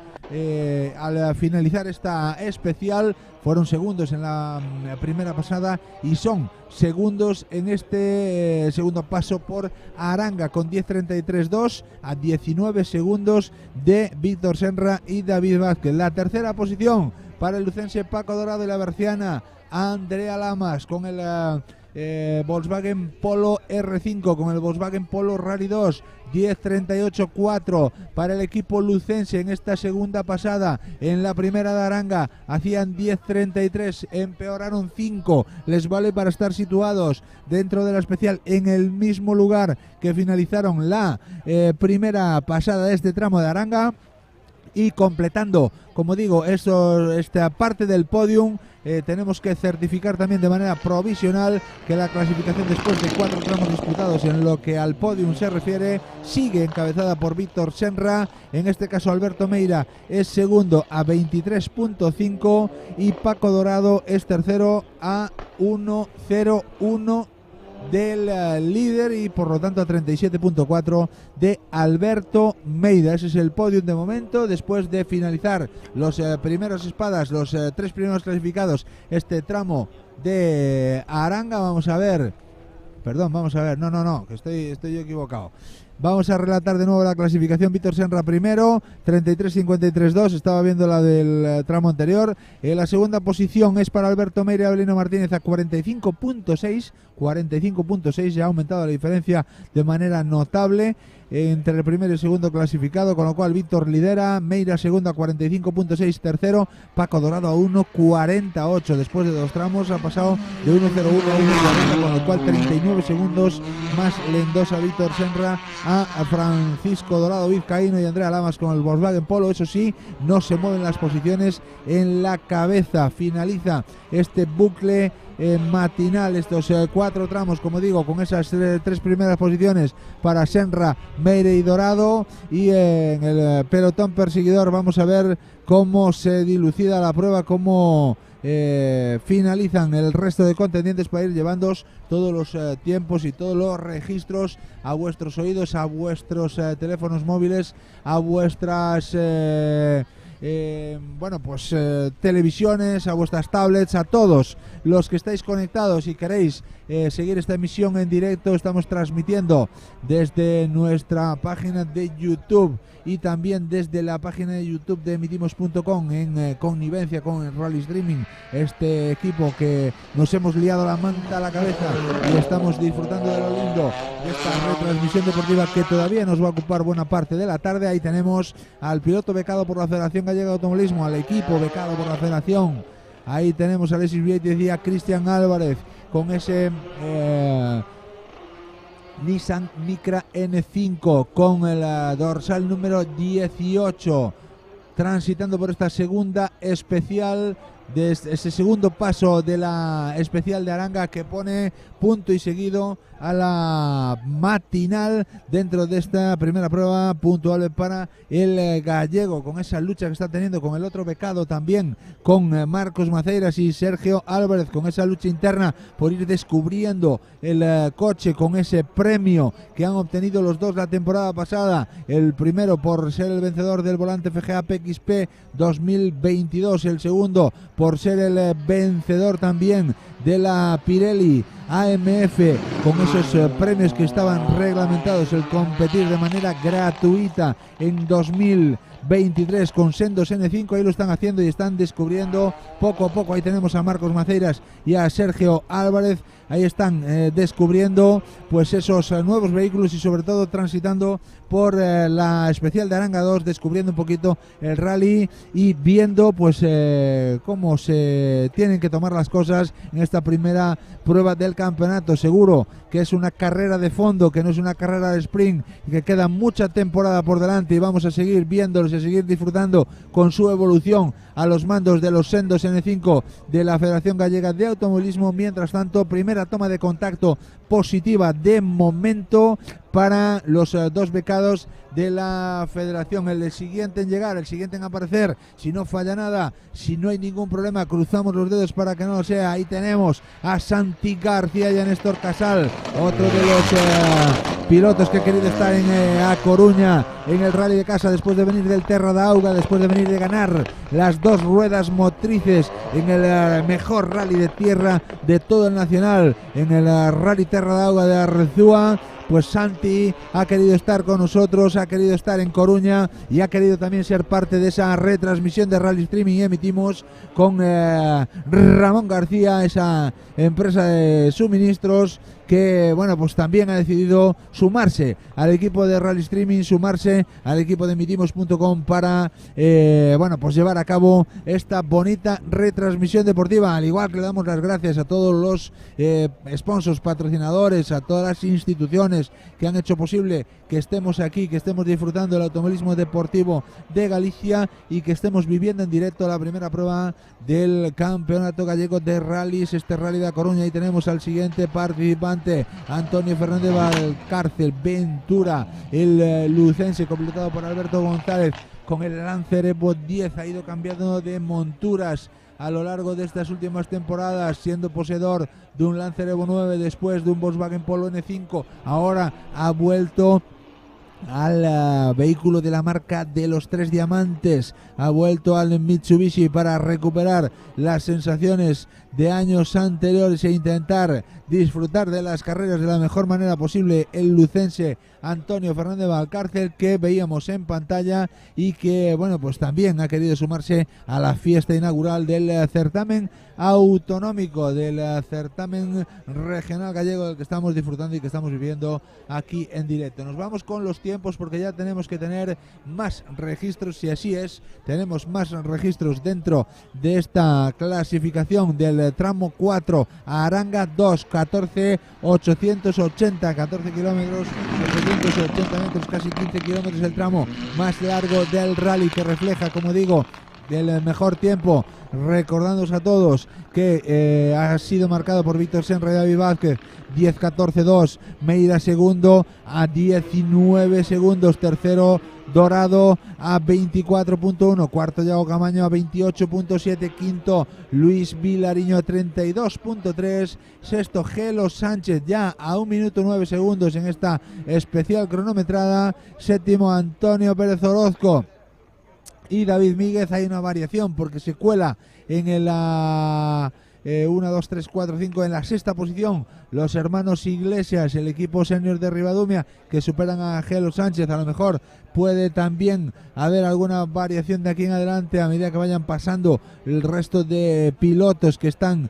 al finalizar esta especial. Fueron segundos en la primera pasada y son segundos en este segundo paso por Aranga, con 10:33.2 a 19 segundos de Víctor Senra y David Vázquez. La tercera posición para el lucense Paco Dorado y la berciana Andrea Lamas, con el Volkswagen Polo R5, con el Volkswagen Polo Rally 2, 10:38.4 para el equipo lucense en esta segunda pasada. En la primera de Aranga hacían 10:33, empeoraron 5, les vale para estar situados dentro de la especial en el mismo lugar que finalizaron la primera pasada de este tramo de Aranga. Y completando, como digo, esta parte del podium, tenemos que certificar también de manera provisional que la clasificación, después de 4 tramos disputados en lo que al podium se refiere, sigue encabezada por Víctor Senra. En este caso Alberto Meira es segundo a 23.5 y Paco Dorado es tercero a 1.01 del líder y por lo tanto a 37.4 de Alberto Meira. Ese es el podium de momento, después de finalizar los primeros espadas, los 3 primeros clasificados, este tramo de Aranga. Vamos a ver, no, que estoy yo equivocado. Vamos a relatar de nuevo la clasificación. Víctor Senra primero, 33.53.2, estaba viendo la del tramo anterior. La segunda posición es para Alberto Meira y Avelino Martínez a 45.6, ya ha aumentado la diferencia de manera notable entre el primero y el segundo clasificado, con lo cual Víctor lidera, Meira segundo a 45.6, tercero Paco Dorado a 1.48, después de 2 tramos ha pasado de 1.01 a 1.40, con lo cual 39 segundos más le endosa Víctor Senra a Francisco Dorado Vizcaíno y Andrea Lamas con el Volkswagen Polo. Eso sí, no se mueven las posiciones en la cabeza. Finaliza este bucle matinal, estos 4 tramos, como digo, con esas 3 primeras posiciones para Senra, Meira y Dorado, y en el pelotón perseguidor vamos a ver cómo se dilucida la prueba, cómo finalizan el resto de contendientes, para ir llevándoos todos los tiempos y todos los registros a vuestros oídos, a vuestros teléfonos móviles, a vuestras televisiones, a vuestras tablets, a todos los que estáis conectados y queréis seguir esta emisión en directo. Estamos transmitiendo desde nuestra página de YouTube y también desde la página de YouTube de emitimos.com en connivencia con el Rally Streaming, este equipo que nos hemos liado la manta a la cabeza y estamos disfrutando de lo lindo de esta retransmisión deportiva que todavía nos va a ocupar buena parte de la tarde. Ahí tenemos al piloto becado por la Federación Gallega de Automovilismo, al equipo becado por la Federación. Ahí tenemos a Alexis Vietti y a Cristian Álvarez con ese Nissan Micra N5 con el dorsal número 18, transitando por esta segunda especial, de ese segundo paso de la especial de Aranga, que pone punto y seguido a la matinal dentro de esta primera prueba puntual para el gallego, con esa lucha que está teniendo con el otro becado también, con Marcos Maceiras y Sergio Álvarez, con esa lucha interna por ir descubriendo el coche, con ese premio que han obtenido los dos la temporada pasada, el primero por ser el vencedor del volante FGA PXP 2022, el segundo por ser el vencedor también de la Pirelli AMF, con esos premios que estaban reglamentados, el competir de manera gratuita en 2023 con sendos N5. Ahí lo están haciendo y están descubriendo poco a poco. Ahí tenemos a Marcos Maceiras y a Sergio Álvarez, ahí están descubriendo pues esos nuevos vehículos y sobre todo transitando por la especial de Aranga 2, descubriendo un poquito el rally y viendo pues cómo se tienen que tomar las cosas en esta primera prueba del campeonato. Seguro que es una carrera de fondo, que no es una carrera de sprint, y que queda mucha temporada por delante y vamos a seguir viéndolos y a seguir disfrutando con su evolución a los mandos de los sendos N5 de la Federación Gallega de Automovilismo. Mientras tanto, primera toma de contacto positiva de momento para los dos becados de la federación. El siguiente en llegar, el siguiente en aparecer, si no falla nada, si no hay ningún problema, cruzamos los dedos para que no lo sea. Ahí tenemos a Santi García y a Néstor Casal, otro de los pilotos que ha querido estar en A Coruña en el Rally de Casa, después de venir del Terra da Auga, después de venir de ganar las dos ruedas motrices en el mejor rally de tierra de todo el nacional, en el Rally Terra da Auga de Arzúa. Pues Santi ha querido estar con nosotros, ha querido estar en Coruña y ha querido también ser parte de esa retransmisión de Rally Streaming, y emitimos con Ramón García, esa empresa de suministros que, bueno, pues también ha decidido sumarse al equipo de Rally Streaming, sumarse al equipo de emitimos.com para, bueno, pues llevar a cabo esta bonita retransmisión deportiva. Al igual que le damos las gracias a todos los sponsors, patrocinadores, a todas las instituciones que han hecho posible que estemos aquí, que estemos disfrutando del automovilismo deportivo de Galicia y que estemos viviendo en directo la primera prueba del Campeonato Gallego de Rallys, este Rally de Coruña. Y tenemos al siguiente participante, Antonio Fernández Valcárcel Ventura, el lucense, completado por Alberto González con el Lancer Evo 10. Ha ido cambiando de monturas a lo largo de estas últimas temporadas, siendo poseedor de un Lancer Evo 9, después de un Volkswagen Polo N5, ahora ha vuelto al vehículo de la marca de los tres diamantes, ha vuelto al Mitsubishi para recuperar las sensaciones de años anteriores e intentar disfrutar de las carreras de la mejor manera posible. El lucense Antonio Fernández Valcárcel, que veíamos en pantalla y que, bueno, pues también ha querido sumarse a la fiesta inaugural del certamen autonómico, del certamen regional gallego, del que estamos disfrutando y que estamos viviendo aquí en directo. Nos vamos con los tiempos porque ya tenemos que tener más registros, si así es, tenemos más registros dentro de esta clasificación del tramo 4 a Aranga 2, 14.880, 14 kilómetros, 880 metros, casi 15 kilómetros, el tramo más largo del rally, que refleja, como digo, del mejor tiempo. Recordándoos a todos que ha sido marcado por Víctor Senra y David Vázquez, 10.14.2, Meira segundo a 19 segundos, tercero Dorado a 24.1, cuarto Yago Camaño a 28.7, quinto Luis Vilariño a 32.3, sexto Gelo Sánchez ya a 1 minuto 9 segundos en esta especial cronometrada, séptimo Antonio Pérez Orozco y David Míguez. Hay una variación porque se cuela en el 1, 2, 3, 4, 5 en la sexta posición los hermanos Iglesias, el equipo senior de Ribadumia, que superan a Gelo Sánchez. A lo mejor puede también haber alguna variación de aquí en adelante a medida que vayan pasando el resto de pilotos que están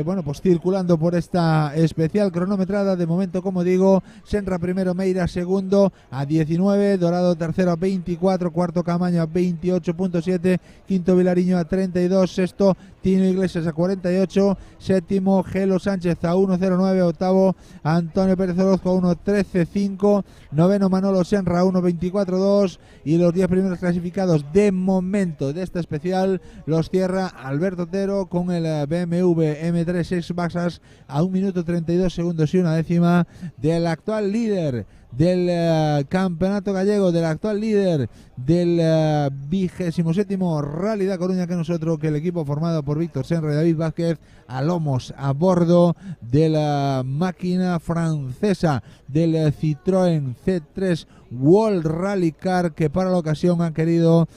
bueno, pues circulando por esta especial cronometrada. De momento, como digo, Senra primero, Meira segundo a 19, Dorado tercero a 24, cuarto Camaño a 28.7, quinto Vilariño a 32, sexto Tino Iglesias a 48, séptimo Gelo Sánchez a 1.09, octavo Antonio Pérez Orozco a 1.13.5, noveno Manolo Senra a 1.24.2, y los 10 primeros clasificados de momento de esta especial los cierra Alberto Otero con el BMW M3 X-Baxas a 1 minuto 32 segundos y una décima del actual líder del campeonato gallego, del actual líder del 27º Rally de Coruña, que nosotros, que el equipo formado por Víctor Senra y David Vázquez a lomos, a bordo de la máquina francesa del Citroën C3 World Rally Car, que para la ocasión han querido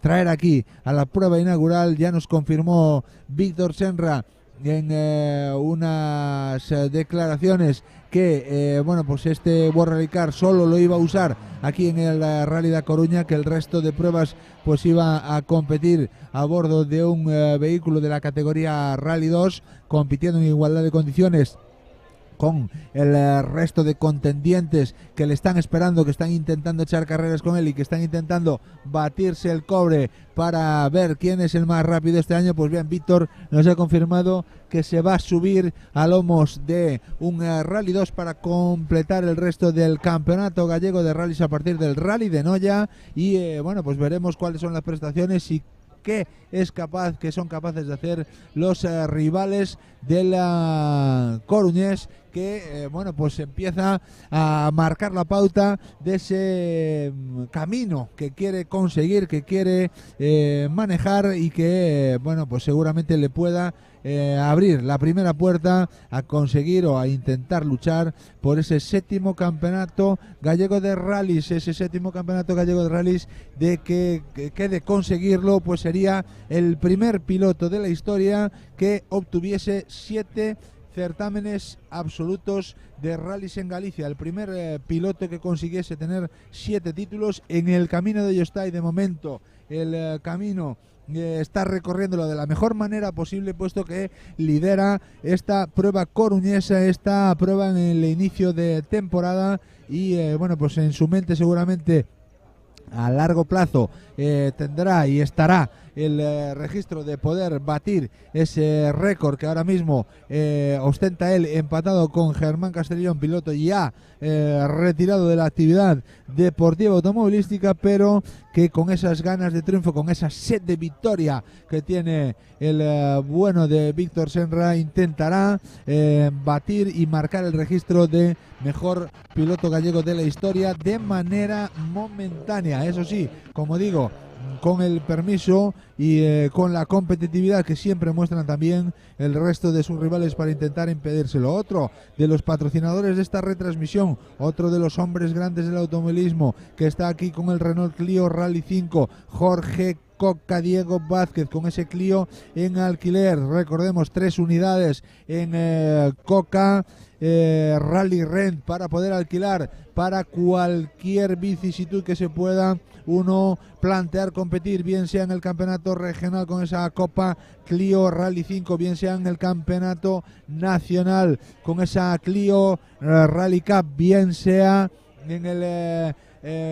traer aquí a la prueba inaugural. Ya nos confirmó Víctor Senra en unas declaraciones que bueno, pues este World Rally Car solo lo iba a usar aquí en el Rally de Coruña, que el resto de pruebas pues iba a competir a bordo de un vehículo de la categoría Rally 2, compitiendo en igualdad de condiciones con el resto de contendientes que le están esperando, que están intentando echar carreras con él y que están intentando batirse el cobre para ver quién es el más rápido este año. Pues bien, Víctor nos ha confirmado que se va a subir a lomos de un Rally 2 para completar el resto del campeonato gallego de rallies a partir del Rally de Noia, y bueno, pues veremos cuáles son las prestaciones y qué son capaces de hacer los rivales de la Coruñés, que bueno, pues empieza a marcar la pauta de ese camino que quiere conseguir, que quiere manejar, y que bueno, pues seguramente le pueda abrir la primera puerta a conseguir o a intentar luchar por ese séptimo campeonato gallego de rallies. Ese séptimo campeonato gallego de rallies, de que de conseguirlo, pues sería el primer piloto de la historia que obtuviese 7 certámenes absolutos de rallies en Galicia. El primer piloto que consiguiese tener 7 títulos. En el camino de ello está, y de momento el camino está recorriéndolo de la mejor manera posible, puesto que lidera esta prueba coruñesa, esta prueba en el inicio de temporada, y bueno, pues en su mente seguramente a largo plazo tendrá y estará el registro de poder batir ese récord que ahora mismo ostenta él, empatado con Germán Castellón, piloto ya retirado de la actividad deportiva automovilística, pero que con esas ganas de triunfo, con esa sed de victoria que tiene el bueno de Víctor Senra, intentará batir y marcar el registro de mejor piloto gallego de la historia de manera momentánea. Eso sí, como digo, con el permiso y con la competitividad que siempre muestran también el resto de sus rivales para intentar impedírselo. Otro de los patrocinadores de esta retransmisión, otro de los hombres grandes del automovilismo, que está aquí con el Renault Clio Rally 5, Jorge Coca Diego Vázquez, con ese Clio en alquiler. Recordemos, 3 unidades en Coca Rally Rent para poder alquilar para cualquier vicisitud que se pueda uno plantear competir, bien sea en el campeonato regional con esa Copa Clio Rally 5, bien sea en el campeonato nacional con esa Clio Rally Cup, bien sea en el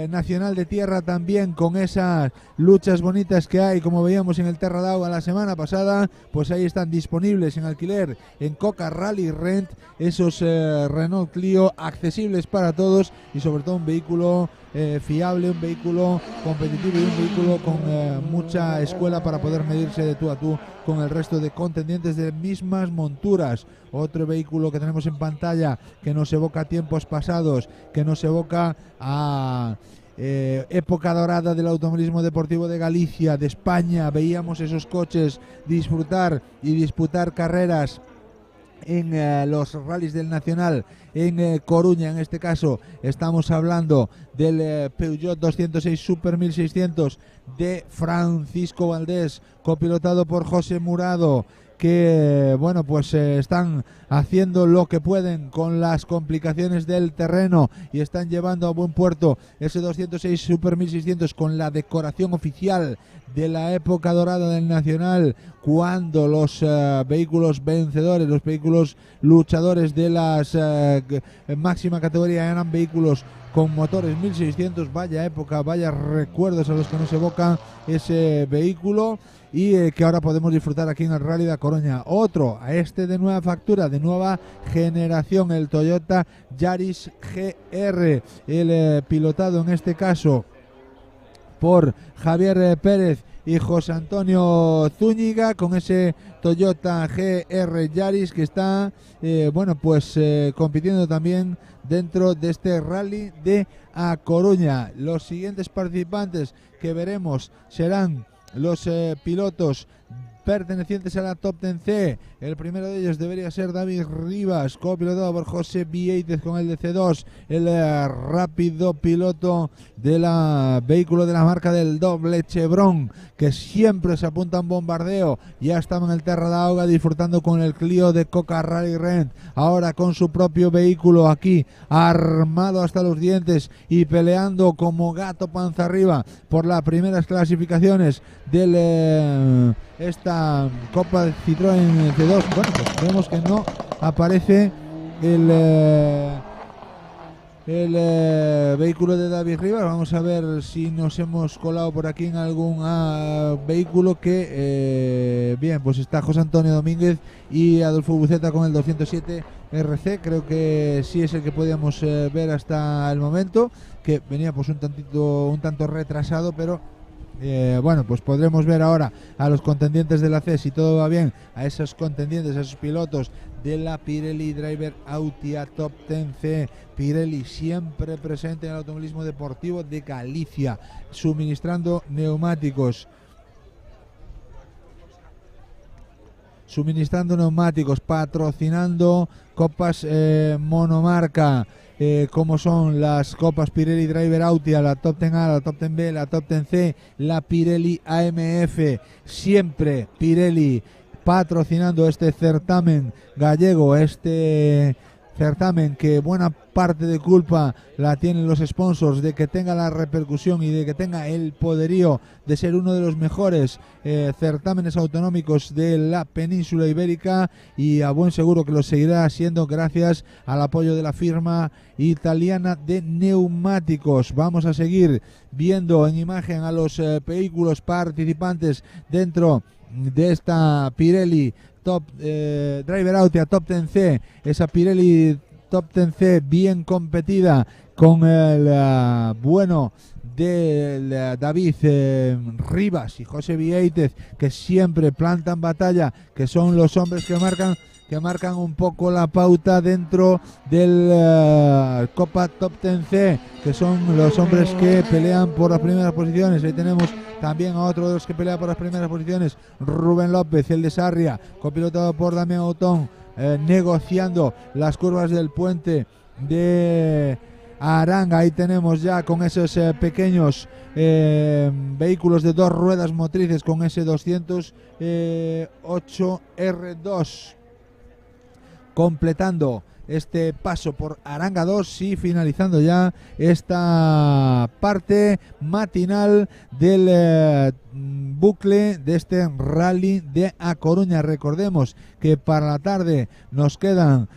nacional de tierra también con esas luchas bonitas que hay, como veíamos en el Terra d'Auga la semana pasada. Pues ahí están disponibles en alquiler en Coca Rally Rent esos Renault Clio, accesibles para todos, y sobre todo un vehículo fiable, un vehículo competitivo y un vehículo con mucha escuela para poder medirse de tú a tú con el resto de contendientes de mismas monturas. Otro vehículo que tenemos en pantalla que nos evoca tiempos pasados, que nos evoca a época dorada del automovilismo deportivo de Galicia, de España. Veíamos esos coches disfrutar y disputar carreras en los rallies del Nacional en Coruña. En este caso estamos hablando del Peugeot 206 Super 1600 de Francisco Valdés, copilotado por José Murado, que bueno, pues están haciendo lo que pueden con las complicaciones del terreno y están llevando a buen puerto ese 206 Super 1600 con la decoración oficial de la época dorada del Nacional, cuando los vehículos vencedores, los vehículos luchadores de las máxima categoría eran vehículos con motores 1600. Vaya época, vaya recuerdos a los que nos evoca ese vehículo, y que ahora podemos disfrutar aquí en el Rally de Coruña. Otro, a este de nueva factura, de nueva generación, el Toyota Yaris GR, el pilotado en este caso por Javier Pérez y José Antonio Zúñiga, con ese Toyota GR Yaris que está bueno, pues compitiendo también dentro de este Rally de A Coruña. Los siguientes participantes que veremos serán los pilotos pertenecientes a la Top 10C. El primero de ellos debería ser David Rivas, copilotado por José Vieites con el DC2, el rápido piloto de la vehículo de la marca del doble Chevron, que siempre se apunta a un bombardeo. Ya estaba en el Terra d'Auga disfrutando con el Clio de Coca Rally Rent, ahora con su propio vehículo aquí, armado hasta los dientes y peleando como gato panza arriba por las primeras clasificaciones del esta Copa Citroën C2. Bueno, pues vemos que no aparece el vehículo de David Rivas. Vamos a ver si nos hemos colado por aquí en algún vehículo que bien, pues está José Antonio Domínguez y Adolfo Buceta con el 207 RC. Creo que sí es el que podíamos ver hasta el momento, que venía pues un tanto retrasado, pero bueno, pues podremos ver ahora a los contendientes de la C, si todo va bien, a esos contendientes, a esos pilotos de la Pirelli Driver Autia Top 10C. Pirelli siempre presente en el automovilismo deportivo de Galicia, suministrando neumáticos, patrocinando copas monomarca, como son las copas Pirelli Driver Autia, la Top 10A, la Top 10B, la Top 10C, la Pirelli AMF. Siempre Pirelli patrocinando este certamen gallego, este certamen que buena parte de culpa la tienen los sponsors de que tenga la repercusión y de que tenga el poderío de ser uno de los mejores certámenes autonómicos de la península ibérica, y a buen seguro que lo seguirá siendo gracias al apoyo de la firma italiana de neumáticos. Vamos a seguir viendo en imagen a los vehículos participantes dentro de esta Pirelli Driver Autia Top 10C, esa Pirelli Top 10C bien competida con el bueno de David Rivas y José Vieitez, que siempre plantan batalla, que son los hombres que marcan un poco la pauta dentro del Copa Top 10C, que son los hombres que pelean por las primeras posiciones. Ahí tenemos también a otro de los que pelea por las primeras posiciones, Rubén López, el de Sarria, copilotado por Damián Autón, negociando las curvas del puente de Aranga. Ahí tenemos ya con esos pequeños vehículos de dos ruedas motrices, con ese 208 R2, completando este paso por Aranga 2 y finalizando ya esta parte matinal del bucle de este rally de A Coruña. Recordemos que para la tarde nos quedan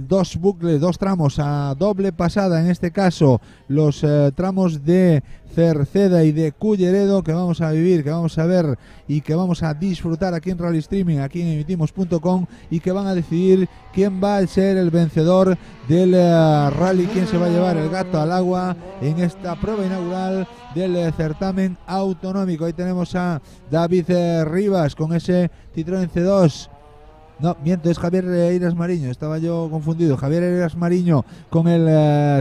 dos bucles, dos tramos a doble pasada, en este caso los tramos de Cerceda y de Culleredo, que vamos a vivir, que vamos a ver y que vamos a disfrutar aquí en Rally Streaming, aquí en emitimos.com, y que van a decidir quién va a ser el vencedor del rally, quién se va a llevar el gato al agua en esta prueba inaugural del certamen autonómico. Ahí tenemos a David Rivas con ese Citroën C2. No, miento, es Javier Eiras Mariño, estaba yo confundido. Javier Eiras Mariño con el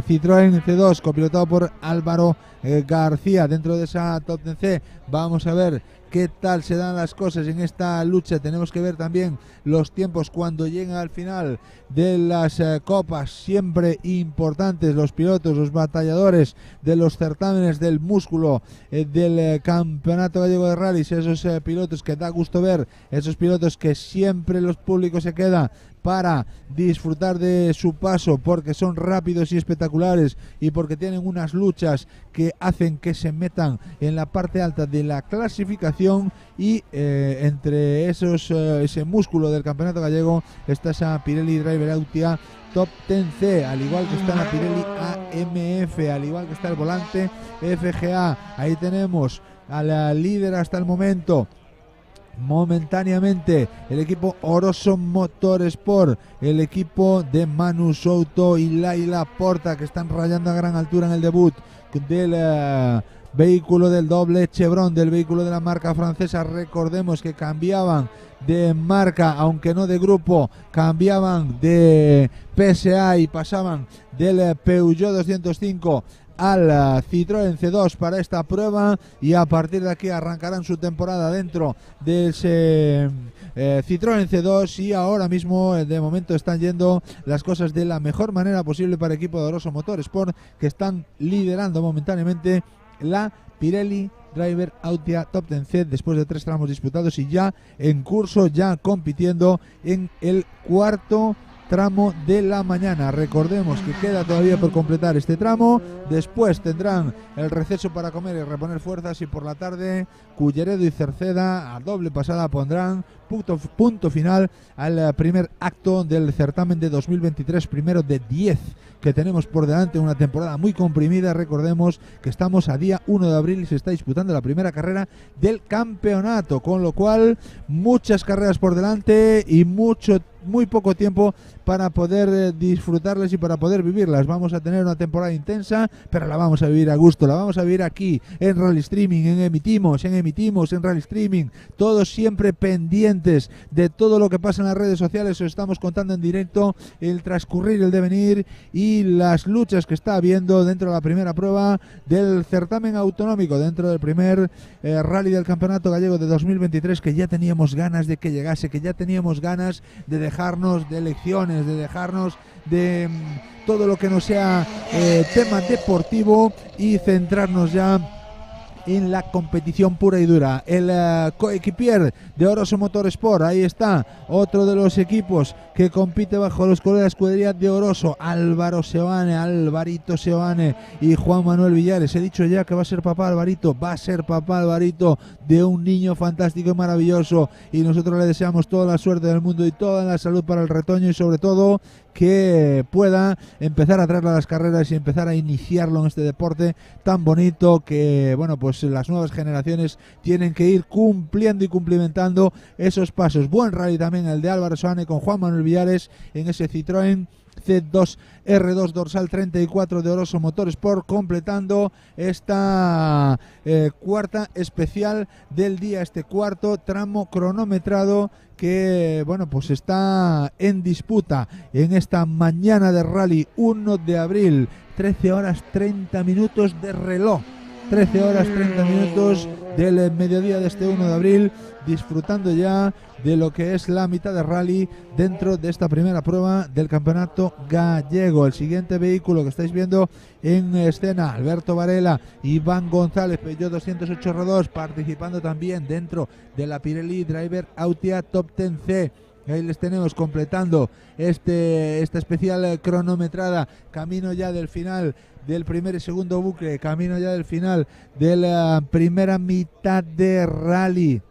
Citroën C2, copilotado por Álvaro García dentro de esa Top 10C. Vamos a ver qué tal se dan las cosas en esta lucha. Tenemos que ver también los tiempos cuando lleguen al final de las copas, siempre importantes los pilotos, los batalladores de los certámenes del músculo del Campeonato Gallego de Rallys, esos pilotos que da gusto ver, esos pilotos que siempre los públicos se queda para disfrutar de su paso, porque son rápidos y espectaculares y porque tienen unas luchas que hacen que se metan en la parte alta de la clasificación. Y entre esos ese músculo del Campeonato Gallego está esa Pirelli Driver Autia Top 10C, al igual que está la Pirelli AMF, al igual que está el volante FGA. Ahí tenemos a la líder hasta el momento, momentáneamente, el equipo Oroso Motorsport, el equipo de Manu Souto y Laila Porta, que están rayando a gran altura en el debut del vehículo del doble Chevron, del vehículo de la marca francesa. Recordemos que cambiaban de marca, aunque no de grupo, cambiaban de PSA y pasaban del Peugeot 205 al Citroën C2 para esta prueba, y a partir de aquí arrancarán su temporada dentro de ese Citroën C2. Y ahora mismo de momento están yendo las cosas de la mejor manera posible para el equipo de Oroso Motorsport, que están liderando momentáneamente la Pirelli Driver Autia Top 10C después de 3 tramos disputados y ya en curso, ya compitiendo en el cuarto tramo de la mañana. Recordemos que queda todavía por completar este tramo, después tendrán el receso para comer y reponer fuerzas, y por la tarde Culleredo y Cerceda a doble pasada pondrán punto final al primer acto del certamen de 2023, primero de 10 que tenemos por delante, una temporada muy comprimida. Recordemos que estamos a día 1 de abril y se está disputando la primera carrera del campeonato, con lo cual muchas carreras por delante y muy poco tiempo para poder disfrutarlas y para poder vivirlas. Vamos a tener una temporada intensa, pero la vamos a vivir a gusto, la vamos a vivir aquí en Rally Streaming, en Emitimos, en Rally Streaming, todos siempre pendientes de todo lo que pasa en las redes sociales. Os estamos contando en directo el transcurrir, el devenir y las luchas que está habiendo dentro de la primera prueba del certamen autonómico, dentro del primer rally del Campeonato Gallego de 2023, que ya teníamos ganas de que llegase, que ya teníamos ganas de dejarnos de elecciones, de dejarnos de todo lo que no sea tema deportivo y centrarnos ya en la competición pura y dura. El coequipier de Oroso Motorsport, ahí está, otro de los equipos que compite bajo los colores de la escudería de Oroso, Alvarito Seoane y Juan Manuel Villares. He dicho ya que va a ser papá Alvarito, de un niño fantástico y maravilloso, y nosotros le deseamos toda la suerte del mundo y toda la salud para el retoño, y sobre todo que pueda empezar a traerlo a las carreras y empezar a iniciarlo en este deporte tan bonito que, bueno, pues las nuevas generaciones tienen que ir cumpliendo y cumplimentando esos pasos. Buen rally también el de Álvaro Soane con Juan Manuel Villares en ese Citroën C2 R2 dorsal 34 de Oroso Motorsport, completando esta cuarta especial del día, este cuarto tramo cronometrado que, bueno, pues está en disputa en esta mañana de rally 1 de abril, 13 horas 30 minutos de reloj. 13 horas 30 minutos del mediodía de este 1 de abril, disfrutando ya de lo que es la mitad de rally dentro de esta primera prueba del campeonato gallego. El siguiente vehículo que estáis viendo en escena, Alberto Varela, Iván González, Peugeot 208 R2, participando también dentro de la Pirelli Driver Autia Top 10C. Ahí les tenemos completando esta especial cronometrada, camino ya del final del primer y segundo bucle, camino ya del final de la primera mitad de rally.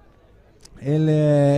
El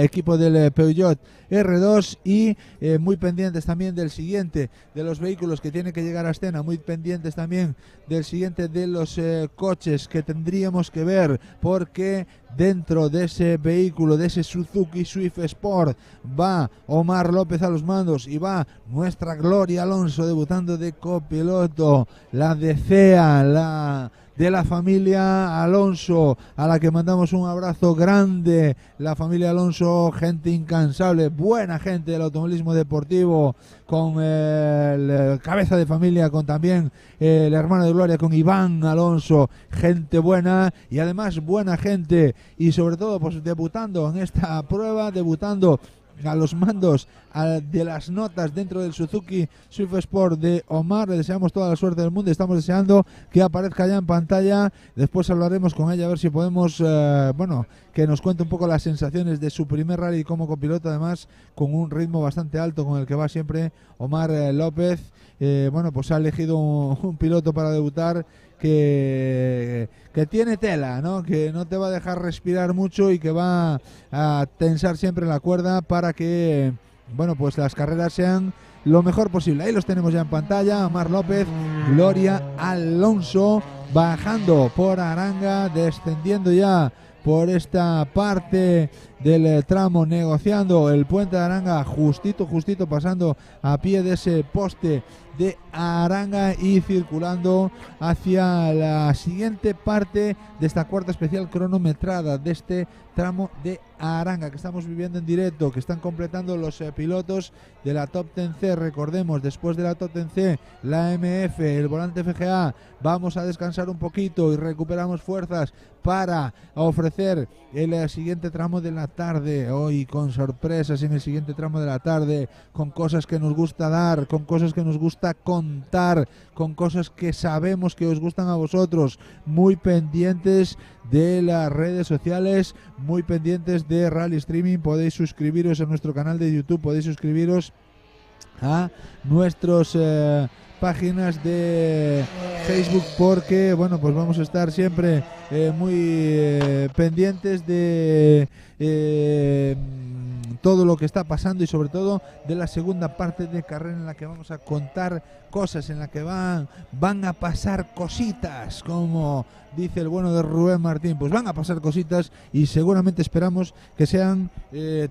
equipo del Peugeot R2 y muy pendientes también del siguiente de los vehículos que tiene que llegar a escena, muy pendientes también del siguiente de los coches que tendríamos que ver, porque dentro de ese vehículo, de ese Suzuki Swift Sport, va Omar López a los mandos y va nuestra Gloria Alonso debutando de copiloto, la DCEA, de la familia Alonso, a la que mandamos un abrazo grande. La familia Alonso, gente incansable, buena gente del automovilismo deportivo, con el cabeza de familia, con también el hermano de Gloria, con Iván Alonso, gente buena y además buena gente, y sobre todo pues debutando en esta prueba, debutando a los mandos de las notas dentro del Suzuki Swift Sport de Omar. Le deseamos toda la suerte del mundo, estamos deseando que aparezca ya en pantalla. Después hablaremos con ella a ver si podemos, que nos cuente un poco las sensaciones de su primer rally como copiloto, además con un ritmo bastante alto con el que va siempre Omar López. Pues ha elegido un piloto para debutar que tiene tela, ¿no? Que no te va a dejar respirar mucho y que va a tensar siempre la cuerda para que, pues las carreras sean lo mejor posible. Ahí los tenemos ya en pantalla, Omar López, Gloria Alonso, bajando por Aranga, descendiendo ya por esta parte del tramo, negociando el puente de Aranga, justito pasando a pie de ese poste de Aranga y circulando hacia la siguiente parte de esta cuarta especial cronometrada de este tramo de Aranga que estamos viviendo en directo, que están completando los pilotos de la Top 10C. Recordemos, después de la Top 10C, la MF, el volante FGA, vamos a descansar un poquito y recuperamos fuerzas para ofrecer el siguiente tramo de la tarde, hoy con sorpresas en el siguiente tramo de la tarde, con cosas que nos gusta dar, con cosas que nos gusta contar, con cosas que sabemos que os gustan a vosotros, muy pendientes de las redes sociales, muy pendientes de Rally Streaming. Podéis suscribiros a nuestro canal de YouTube, podéis suscribiros a nuestros páginas de Facebook, porque pues vamos a estar siempre muy pendientes de todo lo que está pasando y sobre todo de la segunda parte de carrera en la que vamos a contar cosas, en la que van a pasar cositas, como dice el bueno de Rubén Martín. Pues van a pasar cositas y seguramente esperamos que sean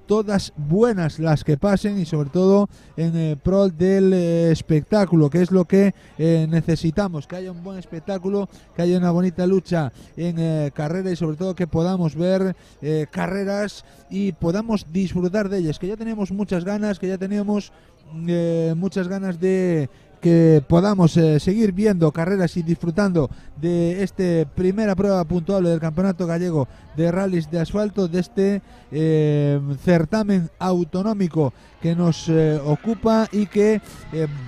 todas buenas las que pasen y sobre todo en pro del espectáculo, que es lo que necesitamos, que haya un buen espectáculo, que haya una bonita lucha en carrera y sobre todo que podamos ver carreras y podamos disfrutar de ellas, que ya tenemos muchas ganas, que ya teníamos muchas ganas de que podamos seguir viendo carreras y disfrutando de esta primera prueba puntuable del Campeonato Gallego de Rallys de Asfalto, de este certamen autonómico que nos ocupa y que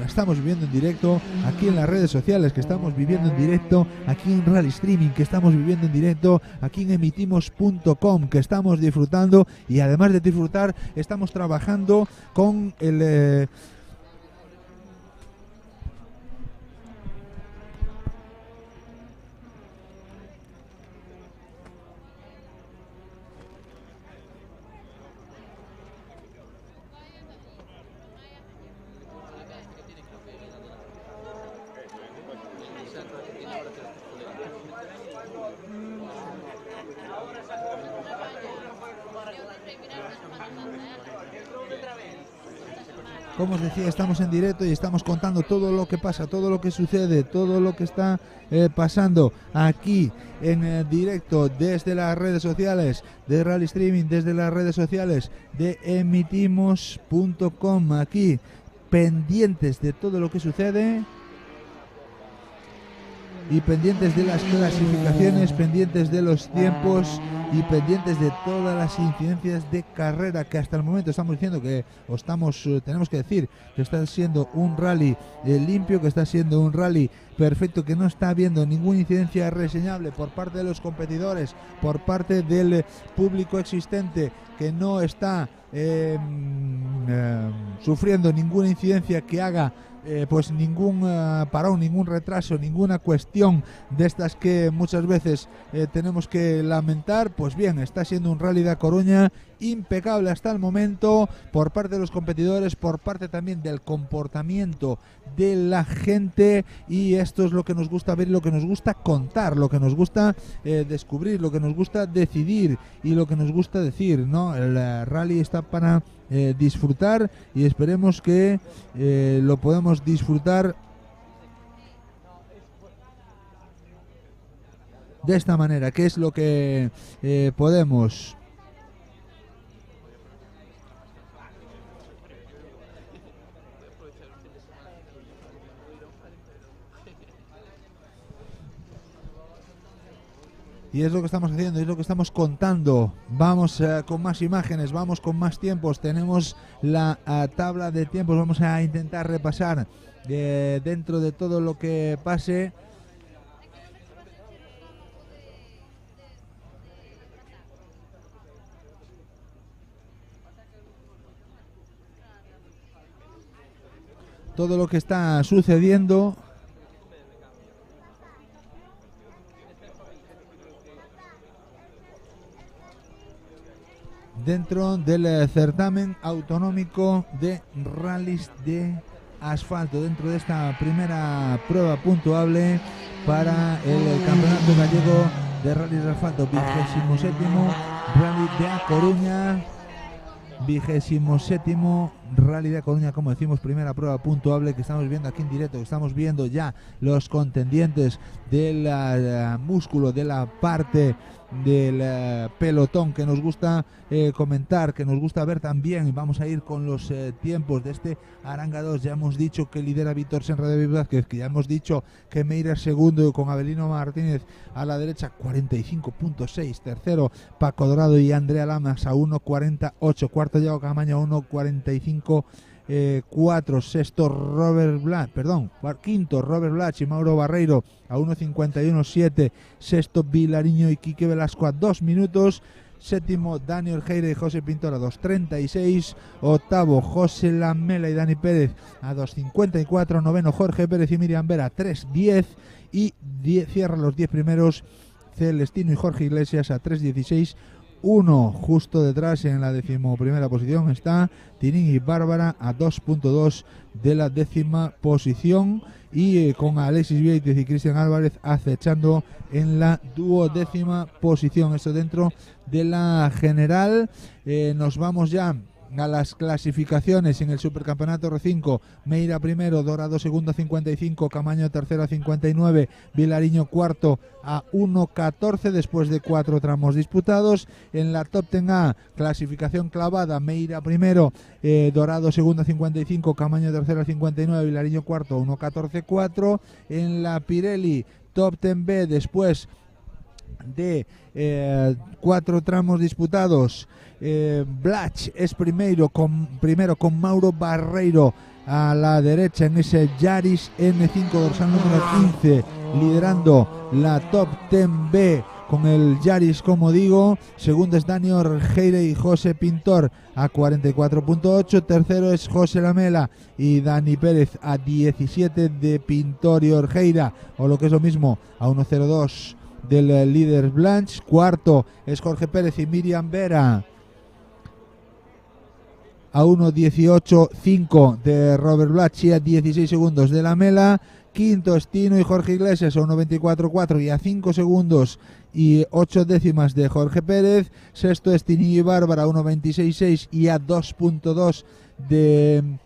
estamos viviendo en directo aquí en las redes sociales, que estamos viviendo en directo aquí en Rally Streaming, que estamos viviendo en directo aquí en emitimos.com, que estamos disfrutando y además de disfrutar estamos trabajando con el como os decía, estamos en directo y estamos contando todo lo que pasa, todo lo que sucede, todo lo que está pasando aquí en directo desde las redes sociales de Rally Streaming, desde las redes sociales de emitimos.com, aquí pendientes de todo lo que sucede y pendientes de las clasificaciones, pendientes de los tiempos y pendientes de todas las incidencias de carrera, que hasta el momento estamos diciendo que, tenemos que decir que está siendo un rally limpio, que está siendo un rally perfecto, que no está habiendo ninguna incidencia reseñable por parte de los competidores, por parte del público existente, que no está sufriendo ninguna incidencia que haga pues ningún parón, ningún retraso, ninguna cuestión de estas que muchas veces tenemos que lamentar. Pues bien, está siendo un Rally de A Coruña impecable hasta el momento por parte de los competidores, por parte también del comportamiento de la gente, y esto es lo que nos gusta ver, lo que nos gusta contar, lo que nos gusta descubrir, lo que nos gusta decidir y lo que nos gusta decir, ¿no? El rally está para disfrutar y esperemos que lo podamos disfrutar de esta manera, que es lo que podemos. Y es lo que estamos haciendo, es lo que estamos contando. Vamos con más imágenes, vamos con más tiempos. Tenemos la tabla de tiempos, vamos a intentar repasar dentro de todo lo que pase. Todo lo que está sucediendo. Dentro del certamen autonómico de rallies de asfalto, dentro de esta primera prueba puntuable para el Campeonato Gallego de Rallies de Asfalto, 27º Rally de A Coruña, 27º Rally de A Coruña, como decimos, primera prueba puntuable que estamos viendo aquí en directo, que estamos viendo ya los contendientes del músculo, de la parte del pelotón que nos gusta comentar, que nos gusta ver también, y vamos a ir con los tiempos de este Aranga 2. Ya hemos dicho que lidera Víctor Senra de Vázquez, que ya hemos dicho que Meira es segundo con Avelino Martínez a la derecha 45.6, tercero Paco Dorado y Andrea Lamas a 1.48, cuarto Yago Camaño a 1.45 4, sexto Robert Blanch, quinto Robert Blanch y Mauro Barreiro a 1.51.7, sexto Vilariño y Quique Velasco a 2 minutos, séptimo Daniel Geire y José Pintor a 2.36, octavo José Lamela y Dani Pérez a 2.54, noveno Jorge Pérez y Miriam Vera a 3.10 y cierra los 10 primeros Celestino y Jorge Iglesias a 3.16, 1. Justo detrás, en la 11ª posición, está Tinin y Bárbara a 2.2 de la 10ª posición, y con Alexis Vieites y Cristian Álvarez acechando en la 12ª posición. Esto dentro de la general. Nos vamos ya a las clasificaciones. En el Supercampeonato R5, Meira primero, Dorado segundo a 55, Camaño tercero a 59, Vilariño cuarto a 1.14 después de 4 tramos disputados. En la Top 10A, clasificación clavada, Meira primero, Dorado segundo a 55, Camaño tercero a 59, Vilariño cuarto a 1.14.4. En la Pirelli Top 10B, después de 4 tramos disputados, Blach es primero con Mauro Barreiro a la derecha en ese Yaris N5 dorsal número 15, liderando la Top 10B con el Yaris, como digo. Segundo es Dani Orgeire y José Pintor a 44.8. Tercero es José Lamela y Dani Pérez a 17 de Pintor y Orgeira, o lo que es lo mismo, a 1.02 del líder Blanch. Cuarto es Jorge Pérez y Miriam Vera a 1.18.5 de Robert Blanch y a 16 segundos de Lamela. Quinto es Tino y Jorge Iglesias a 1.24.4 y a 5 segundos y 8 décimas de Jorge Pérez. Sexto es Tini y Bárbara a 1.26.6 y a 2.2 de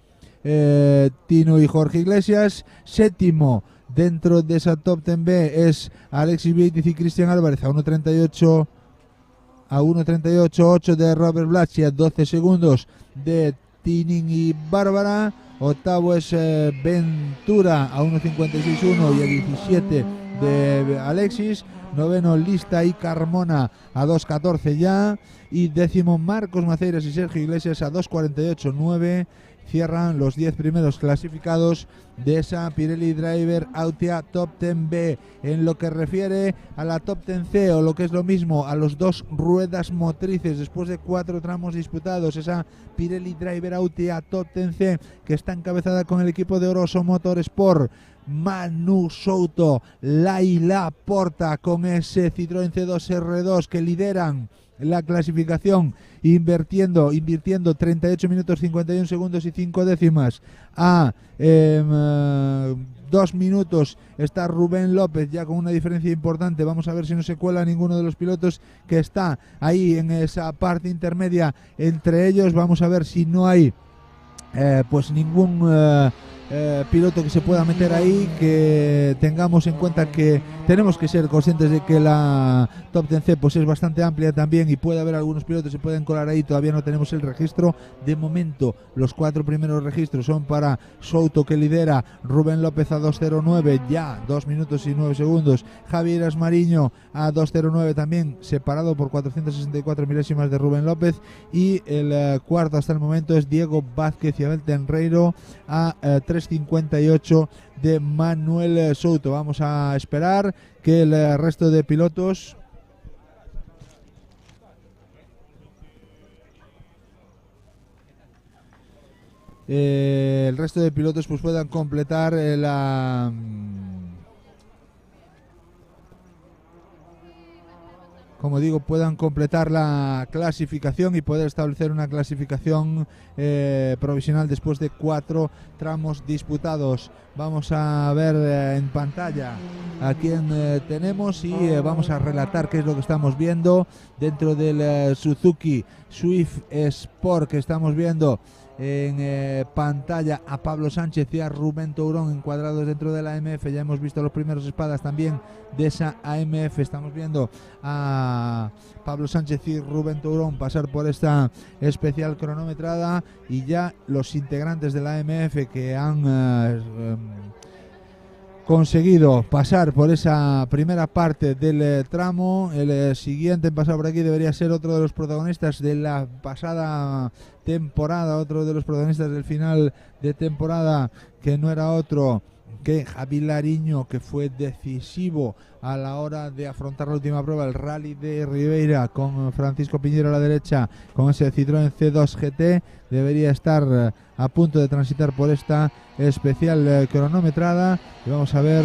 Tino y Jorge Iglesias. Séptimo dentro de esa Top 10B es Alexis Vieites y Cristian Álvarez a 1.38.8 de Robert Blanch y a 12 segundos de Tinin y Bárbara. Octavo es Ventura a 1.56.1 y a 17 de Alexis. Noveno Lista y Carmona a 2.14 ya. Y décimo Marcos Maceiras y Sergio Iglesias a 2.48.9. Cierran los 10 primeros clasificados de esa Pirelli Driver Autea Top 10B. En lo que refiere a la Top 10C, o lo que es lo mismo, a los 2 ruedas motrices, después de 4 tramos disputados, esa Pirelli Driver Autea Top 10C, que está encabezada con el equipo de Oroso Motorsport, Manu Souto, Laila Porta con ese Citroën C2 R2 que lideran la clasificación, invirtiendo 38 minutos 51 segundos y 5 décimas. A 2 minutos está Rubén López, ya con una diferencia importante. Vamos a ver si no se cuela ninguno de los pilotos que está ahí en esa parte intermedia entre ellos. Vamos a ver si no hay pues ningún piloto que se pueda meter ahí, que tengamos en cuenta que tenemos que ser conscientes de que la Top 10C pues es bastante amplia también, y puede haber algunos pilotos que se pueden colar ahí. Todavía no tenemos el registro. De momento los 4 primeros registros son para Souto, que lidera, Rubén López a 2.09 ya 2 minutos y 9 segundos, Javier Asmariño a 2.09 también, separado por 464 milésimas de Rubén López, y el cuarto hasta el momento es Diego Vázquez y Abel Tenreiro a 3.58 de Manuel Souto. Vamos a esperar que el resto de pilotos pues puedan completar como digo, puedan completar la clasificación y poder establecer una clasificación provisional después de 4 tramos disputados. Vamos a ver en pantalla a quién tenemos y vamos a relatar qué es lo que estamos viendo dentro del Suzuki Swift Sport, que estamos viendo en pantalla a Pablo Sánchez y a Rubén Tourón encuadrados dentro de la AMF. Ya hemos visto los primeros espadas también de esa AMF. Estamos viendo a Pablo Sánchez y Rubén Tourón pasar por esta especial cronometrada, y ya los integrantes de la AMF que han conseguido pasar por esa primera parte del tramo. El siguiente en pasar por aquí debería ser otro de los protagonistas de la pasada temporada, otro de los protagonistas del final de temporada, que no era otro que Javi Lariño, que fue decisivo a la hora de afrontar la última prueba, el Rally de Ribeira, con Francisco Piñero a la derecha, con ese Citroën C2 GT. Debería estar a punto de transitar por esta especial cronometrada, y vamos a ver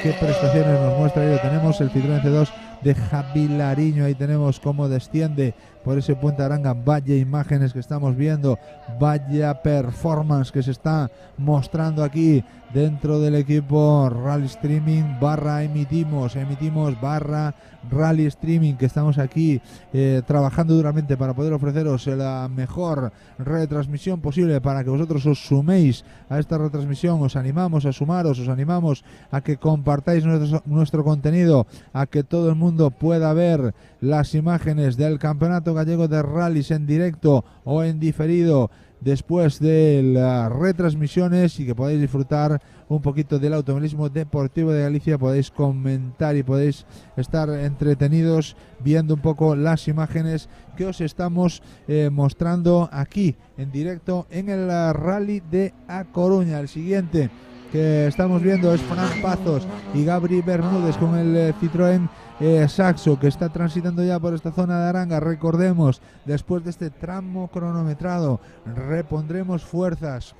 qué prestaciones nos muestra. Ahí lo tenemos, el Citroën C2 de Javilariño. Ahí tenemos cómo desciende por ese puente Aranga. Vaya imágenes que estamos viendo, vaya performance que se está mostrando aquí dentro del equipo Rally Streaming barra emitimos barra Rally Streaming, que estamos aquí trabajando duramente para poder ofreceros la mejor retransmisión posible para que vosotros os suméis a esta retransmisión. Os animamos a sumaros, os animamos a que compartáis nuestro contenido, a que todo el mundo pueda ver las imágenes del Campeonato Gallego de Rallys en directo o en diferido después de las retransmisiones, y que podáis disfrutar un poquito del automovilismo deportivo de Galicia. Podéis comentar y podéis estar entretenidos viendo un poco las imágenes que os estamos mostrando aquí en directo en el Rally de A Coruña. El siguiente que estamos viendo es Fran Pazos y Gabri Bermúdez con el Citroën Saxo, que está transitando ya por esta zona de Aranga. Recordemos, después de este tramo cronometrado repondremos fuerzas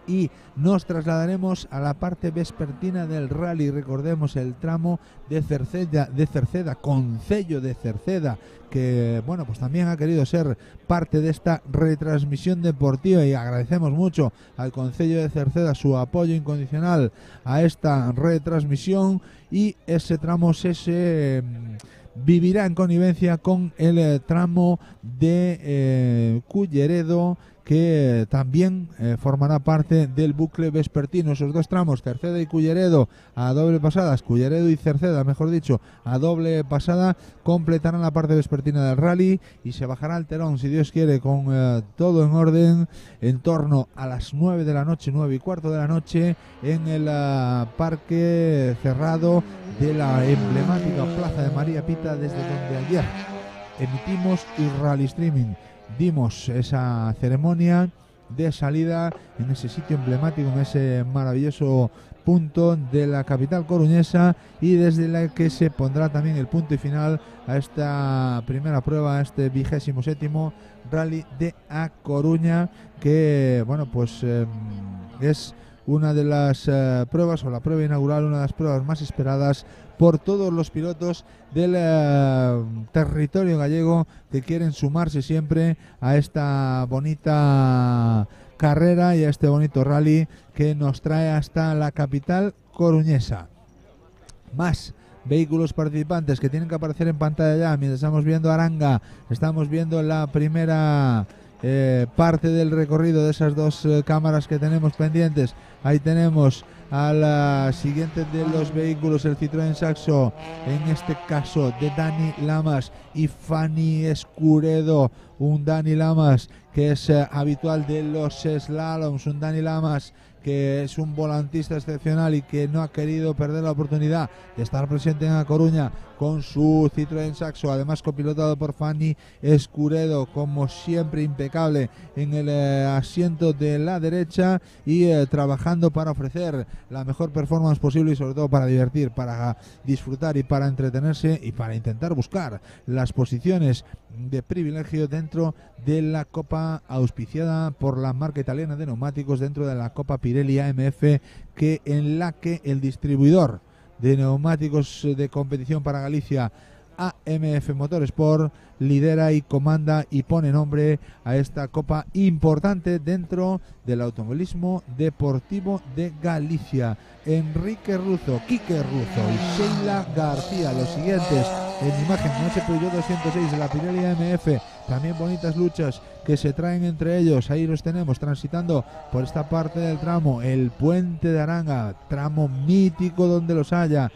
y nos trasladaremos a la parte vespertina del rally. Recordemos el tramo de Cerceda, Concello de Cerceda, que bueno, pues también ha querido ser parte de esta retransmisión deportiva, y agradecemos mucho al Concello de Cerceda su apoyo incondicional a esta retransmisión, y ese tramo se vivirá en connivencia con el tramo de Culleredo, que también formará parte del bucle vespertino. Esos dos tramos, Cerceda y Culleredo, a doble pasada, Culleredo y Cerceda, mejor dicho, a doble pasada, completarán la parte vespertina del rally, y se bajará el telón, si Dios quiere, con todo en orden, en torno a las 9 de la noche, 9 y cuarto de la noche, en el parque cerrado de la emblemática Plaza de María Pita, desde donde ayer emitimos y Rally Streaming dimos esa ceremonia de salida en ese sitio emblemático, en ese maravilloso punto de la capital coruñesa, y desde la que se pondrá también el punto y final a esta primera prueba, a este 27º Rally de A Coruña, que bueno, pues es una de las pruebas, o la prueba inaugural, una de las pruebas más esperadas por todos los pilotos del territorio gallego, que quieren sumarse siempre a esta bonita carrera y a este bonito rally que nos trae hasta la capital coruñesa. Más vehículos participantes que tienen que aparecer en pantalla ya mientras estamos viendo Aranga. Estamos viendo la primera parte del recorrido de esas dos cámaras que tenemos pendientes. Ahí tenemos a la siguiente de los vehículos, el Citroën Saxo, en este caso de Dani Lamas y Fanny Escuredo. Un Dani Lamas que es habitual de los slaloms, un Dani Lamas que es un volantista excepcional y que no ha querido perder la oportunidad de estar presente en A Coruña con su Citroën Saxo, además copilotado por Fanny Escuredo, como siempre impecable en el asiento de la derecha, y trabajando para ofrecer la mejor performance posible, y sobre todo para divertir, para disfrutar y para entretenerse, y para intentar buscar las posiciones de privilegio dentro de la Copa auspiciada por la marca italiana de neumáticos, dentro de la Copa Pirelli AMF, que en la que el distribuidor de neumáticos de competición para Galicia, AMF Motorsport, lidera y comanda y pone nombre a esta copa importante dentro del automovilismo deportivo de Galicia. Enrique Ruzo, Quique Ruzo y Sheila García, los siguientes en imagen con ese Peugeot 206 de la Pirelli AMF. También bonitas luchas que se traen entre ellos. Ahí los tenemos transitando por esta parte del tramo, el puente de Aranga, tramo mítico donde los haya.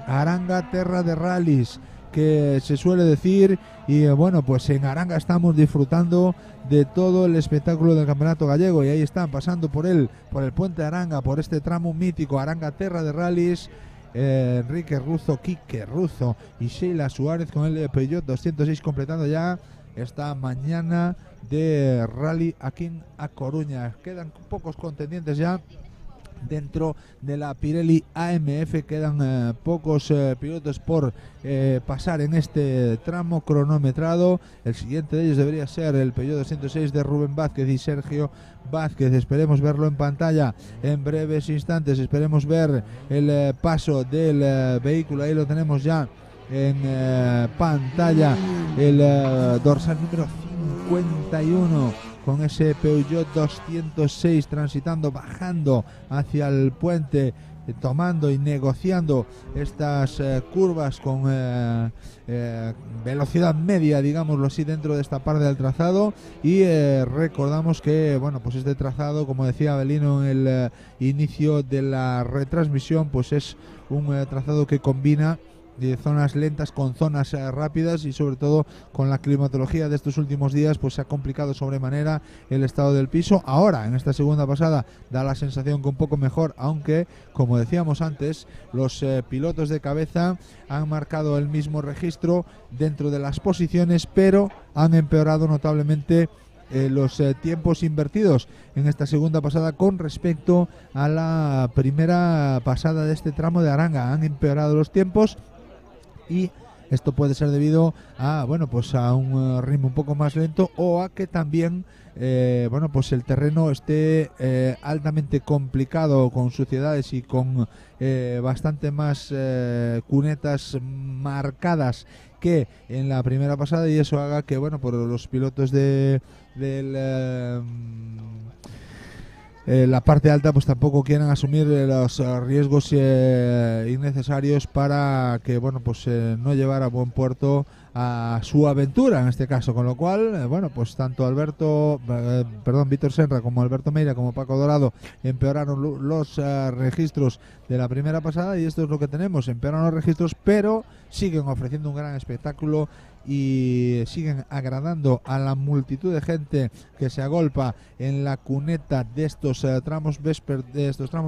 Aranga, terra de rallies, que se suele decir, y bueno, pues en Aranga estamos disfrutando de todo el espectáculo del campeonato gallego, y ahí están pasando por el puente de Aranga, por este tramo mítico, Aranga, terra de rallies, Enrique Ruzo, Quique Ruzo y Sheila Suárez con el Peugeot 206, completando ya esta mañana de rally aquí en A Coruña. Quedan pocos contendientes ya dentro de la Pirelli AMF, quedan pocos pilotos por pasar en este tramo cronometrado. El siguiente de ellos debería ser el Peugeot 206 de Rubén Vázquez y Sergio Vázquez. Esperemos verlo en pantalla en breves instantes. Esperemos ver el paso del vehículo. Ahí lo tenemos ya en pantalla el dorsal número 51 con ese Peugeot 206 transitando, bajando hacia el puente, tomando y negociando estas curvas con velocidad media, digámoslo así, dentro de esta parte del trazado. Y recordamos que, bueno, pues este trazado, como decía Abelino en el inicio de la retransmisión, pues es un trazado que combina de zonas lentas con zonas rápidas, y sobre todo con la climatología de estos últimos días pues se ha complicado sobremanera el estado del piso. Ahora en esta segunda pasada da la sensación que un poco mejor, aunque como decíamos antes, los pilotos de cabeza han marcado el mismo registro dentro de las posiciones, pero han empeorado notablemente los tiempos invertidos en esta segunda pasada con respecto a la primera pasada de este tramo de Aranga. Han empeorado los tiempos, y esto puede ser debido a, bueno, pues a un ritmo un poco más lento, o a que también bueno, pues el terreno esté altamente complicado, con suciedades y con bastante más cunetas marcadas que en la primera pasada, y eso haga que, bueno, por los pilotos la parte alta pues tampoco quieran asumir los riesgos innecesarios para que, bueno, pues no llevar a buen puerto a su aventura en este caso, con lo cual bueno, pues tanto Víctor Senra como Alberto Meira como Paco Dorado empeoraron los registros de la primera pasada, y esto es lo que tenemos: empeoran los registros, pero siguen ofreciendo un gran espectáculo y siguen agradando a la multitud de gente que se agolpa en la cuneta de estos tramos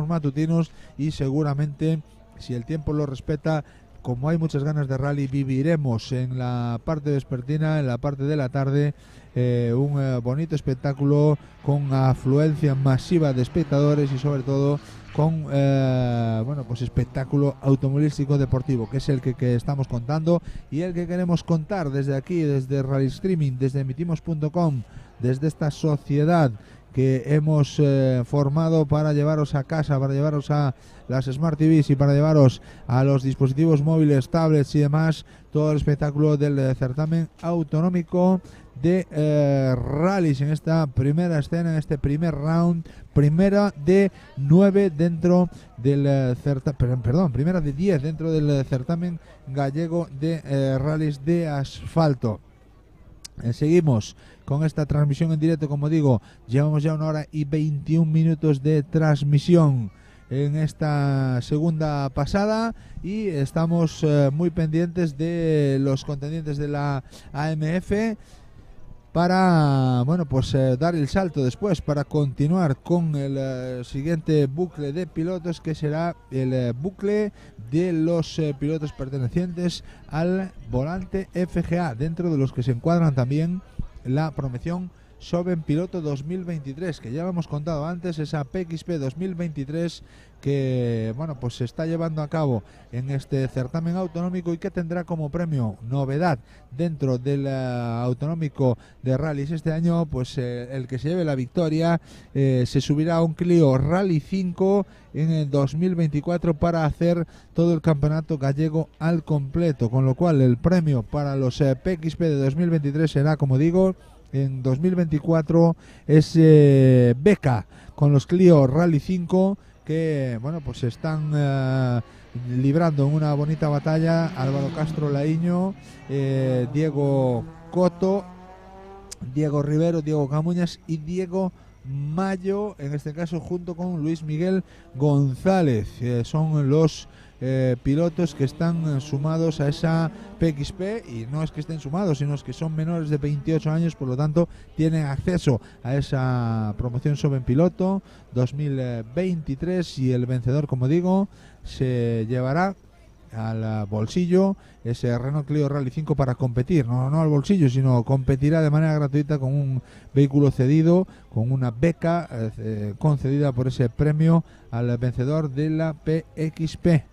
matutinos. Y seguramente, si el tiempo lo respeta, como hay muchas ganas de rally, viviremos en la parte vespertina, en la parte de la tarde, un bonito espectáculo con afluencia masiva de espectadores, y sobre todo con bueno, pues espectáculo automovilístico deportivo, que es el que estamos contando y el que queremos contar desde aquí, desde Rally Streaming, desde emitimos.com, desde esta sociedad que hemos formado para llevaros a casa, para llevaros a las Smart TVs y para llevaros a los dispositivos móviles, tablets y demás, todo el espectáculo del certamen autonómico de rallies en esta primera escena, en este primer round, primera de 9 dentro del primera de 10 dentro del certamen gallego de rallies de asfalto. Seguimos con esta transmisión en directo, como digo, llevamos ya 1 hora y 21 minutos de transmisión en esta segunda pasada, y estamos muy pendientes de los contendientes de la AMF para, bueno, pues dar el salto después para continuar con el siguiente bucle de pilotos, que será el bucle de los pilotos pertenecientes al volante FGA, dentro de los que se encuadran también la promoción Soben Piloto 2023, que ya lo hemos contado antes, esa PXP 2023 que, bueno, pues se está llevando a cabo en este certamen autonómico, y que tendrá como premio, novedad dentro del autonómico de rallies este año, pues el que se lleve la victoria se subirá a un Clio Rally 5 en el 2024 para hacer todo el campeonato gallego al completo, con lo cual el premio para los PXP de 2023 será, como digo, en 2024 es beca con los Clio Rally 5, que, bueno, pues se están librando en una bonita batalla Álvaro Castro Laíño, Diego Coto, Diego Rivero, Diego Camuñas y Diego Mayo, en este caso junto con Luis Miguel González. Son los pilotos que están sumados a esa PXP, y no es que estén sumados, sino es que son menores de 28 años, por lo tanto tienen acceso a esa promoción Soben Piloto 2023, y el vencedor, como digo, se llevará al bolsillo ese Renault Clio Rally 5 para competir, no al bolsillo, sino competirá de manera gratuita con un vehículo cedido, con una beca concedida por ese premio al vencedor de la PXP.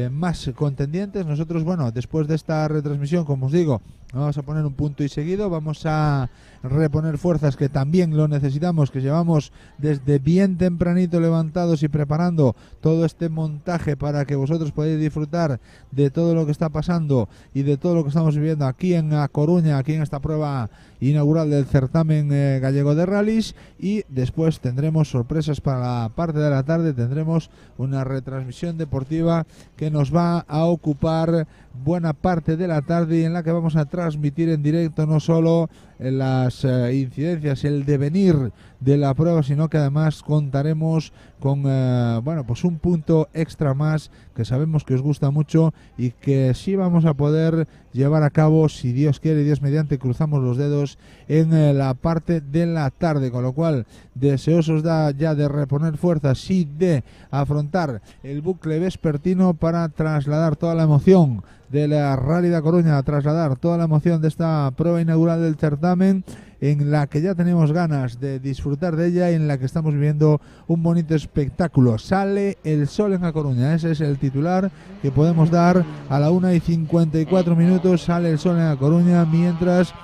Más contendientes. Nosotros, bueno, después de esta retransmisión, como os digo, Vamos a poner un punto y seguido, vamos a reponer fuerzas que también lo necesitamos, que llevamos desde bien tempranito levantados y preparando todo este montaje para que vosotros podáis disfrutar de todo lo que está pasando y de todo lo que estamos viviendo aquí en A Coruña, aquí en esta prueba inaugural del certamen gallego de rallies. Y después tendremos sorpresas para la parte de la tarde, tendremos una retransmisión deportiva que nos va a ocupar buena parte de la tarde y en la que vamos a transmitir en directo no solo las incidencias, el devenir de la prueba, sino que además contaremos con bueno, pues un punto extra más que sabemos que os gusta mucho y que sí vamos a poder llevar a cabo, si Dios quiere y Dios mediante, cruzamos los dedos, en la parte de la tarde, con lo cual deseosos ya de reponer fuerzas y de afrontar el bucle vespertino para trasladar toda la emoción de la Rally de A Coruña, trasladar toda la emoción de esta prueba inaugural del certamen, en la que ya tenemos ganas de disfrutar de ella y en la que estamos viviendo un bonito espectáculo. Sale el sol en A Coruña, ese es el titular que podemos dar a la 1:54. Sale el sol en A Coruña mientras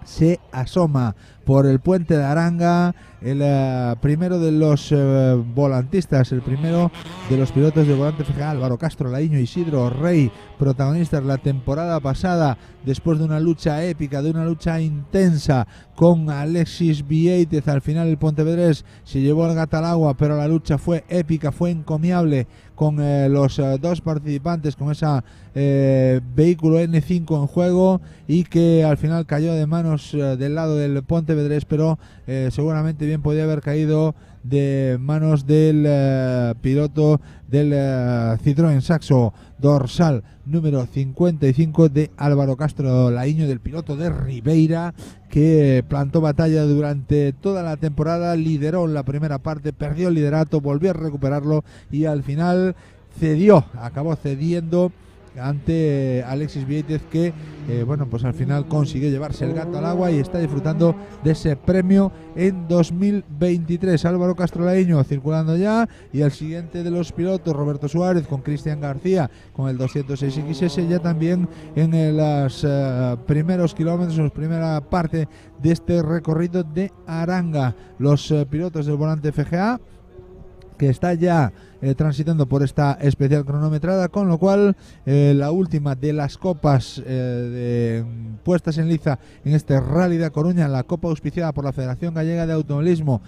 se asoma por el puente de Aranga el primero de los volantistas, el primero de los pilotos de Volante FGA, Álvaro Castro, Laíño, Isidro Rey, protagonistas la temporada pasada, después de una lucha épica, de una lucha intensa con Alexis Viéitez. Al final el pontevedrés se llevó el gato al agua, pero la lucha fue épica, fue encomiable con los dos participantes, con ese vehículo N5 en juego, y que al final cayó de manos del lado del pontevedrés, pero seguramente bien podía haber caído de manos del piloto del Citroën Saxo dorsal número 55 de Álvaro Castro Laíño, del piloto de Ribeira, que plantó batalla durante toda la temporada, lideró en la primera parte, perdió el liderato, volvió a recuperarlo y al final acabó cediendo ante Alexis Viéitez, que bueno, pues al final consiguió llevarse el gato al agua y está disfrutando de ese premio en 2023. Álvaro Castro Laíño circulando ya, y el siguiente de los pilotos, Roberto Suárez, con Cristian García con el 206XS, ya también en los primeros kilómetros, en la primera parte de este recorrido de Aranga. Los pilotos del Volante FGA, que está ya transitando por esta especial cronometrada, con lo cual la última de las copas puestas en liza en este Rally de A Coruña, la copa auspiciada por la Federación Gallega de Automovilismo,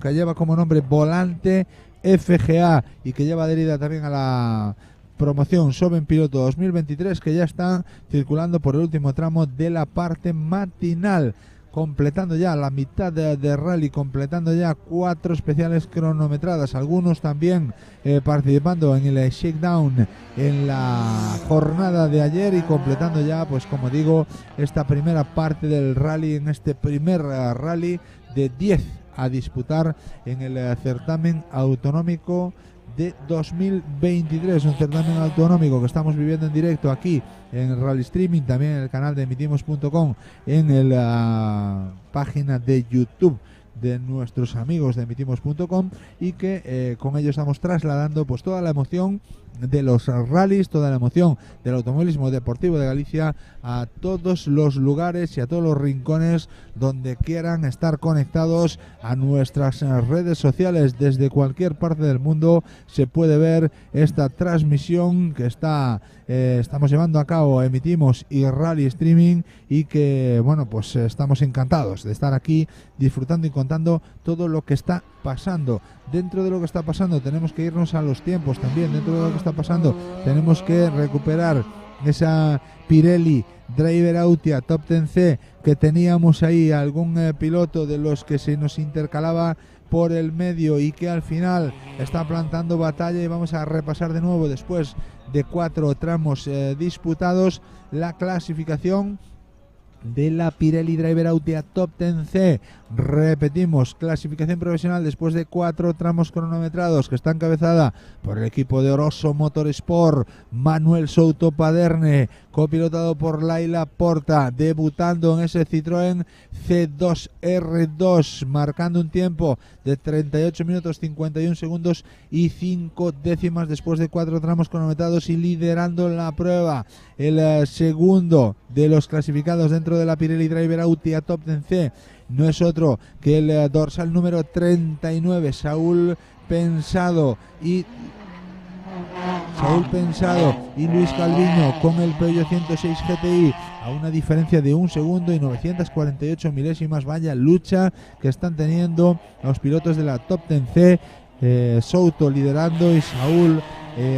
que lleva como nombre Volante FGA y que lleva adherida también a la promoción Soben Piloto 2023, que ya está circulando por el último tramo de la parte matinal, completando ya la mitad de rally, completando ya 4 especiales cronometradas, algunos también participando en el shakedown en la jornada de ayer, y completando ya, pues como digo, esta primera parte del rally, en este primer rally de 10 a disputar en el certamen autonómico de 2023, un certamen autonómico que estamos viviendo en directo aquí en el Rally Streaming, también en el canal de emitimos.com, en la página de YouTube de nuestros amigos de emitimos.com, y que con ello estamos trasladando pues toda la emoción de los rallies, toda la emoción del automovilismo deportivo de Galicia a todos los lugares y a todos los rincones donde quieran estar conectados a nuestras redes sociales. Desde cualquier parte del mundo se puede ver esta transmisión que estamos llevando a cabo, Emitimos y Rally Streaming, y que bueno, pues estamos encantados de estar aquí disfrutando y contando todo lo que está pasando. Dentro de lo que está pasando tenemos que irnos a los tiempos también. Dentro de lo que está pasando tenemos que recuperar esa Pirelli Driver Autia Top 10C que teníamos ahí, algún piloto de los que se nos intercalaba por el medio y que al final está plantando batalla. Y vamos a repasar de nuevo, después de 4 tramos disputados, la clasificación de la Pirelli Driver Auto Top 10C. Repetimos, clasificación profesional después de 4 tramos cronometrados, que está encabezada por el equipo de Oroso Motorsport. Manuel Souto Paderne, copilotado por Laila Porta, debutando en ese Citroën C2R2, marcando un tiempo de 38 minutos 51 segundos y 5 décimas después de 4 tramos cronometrados y liderando la prueba. El segundo de los clasificados dentro de la Pirelli Driver Auto Top 10C no es otro que el dorsal número 39, Saúl Pensado y Luis Calviño con el Peugeot 106 GTI a una diferencia de 1 segundo y 948 milésimas. Vaya lucha que están teniendo los pilotos de la Top 10C, Souto liderando y Saúl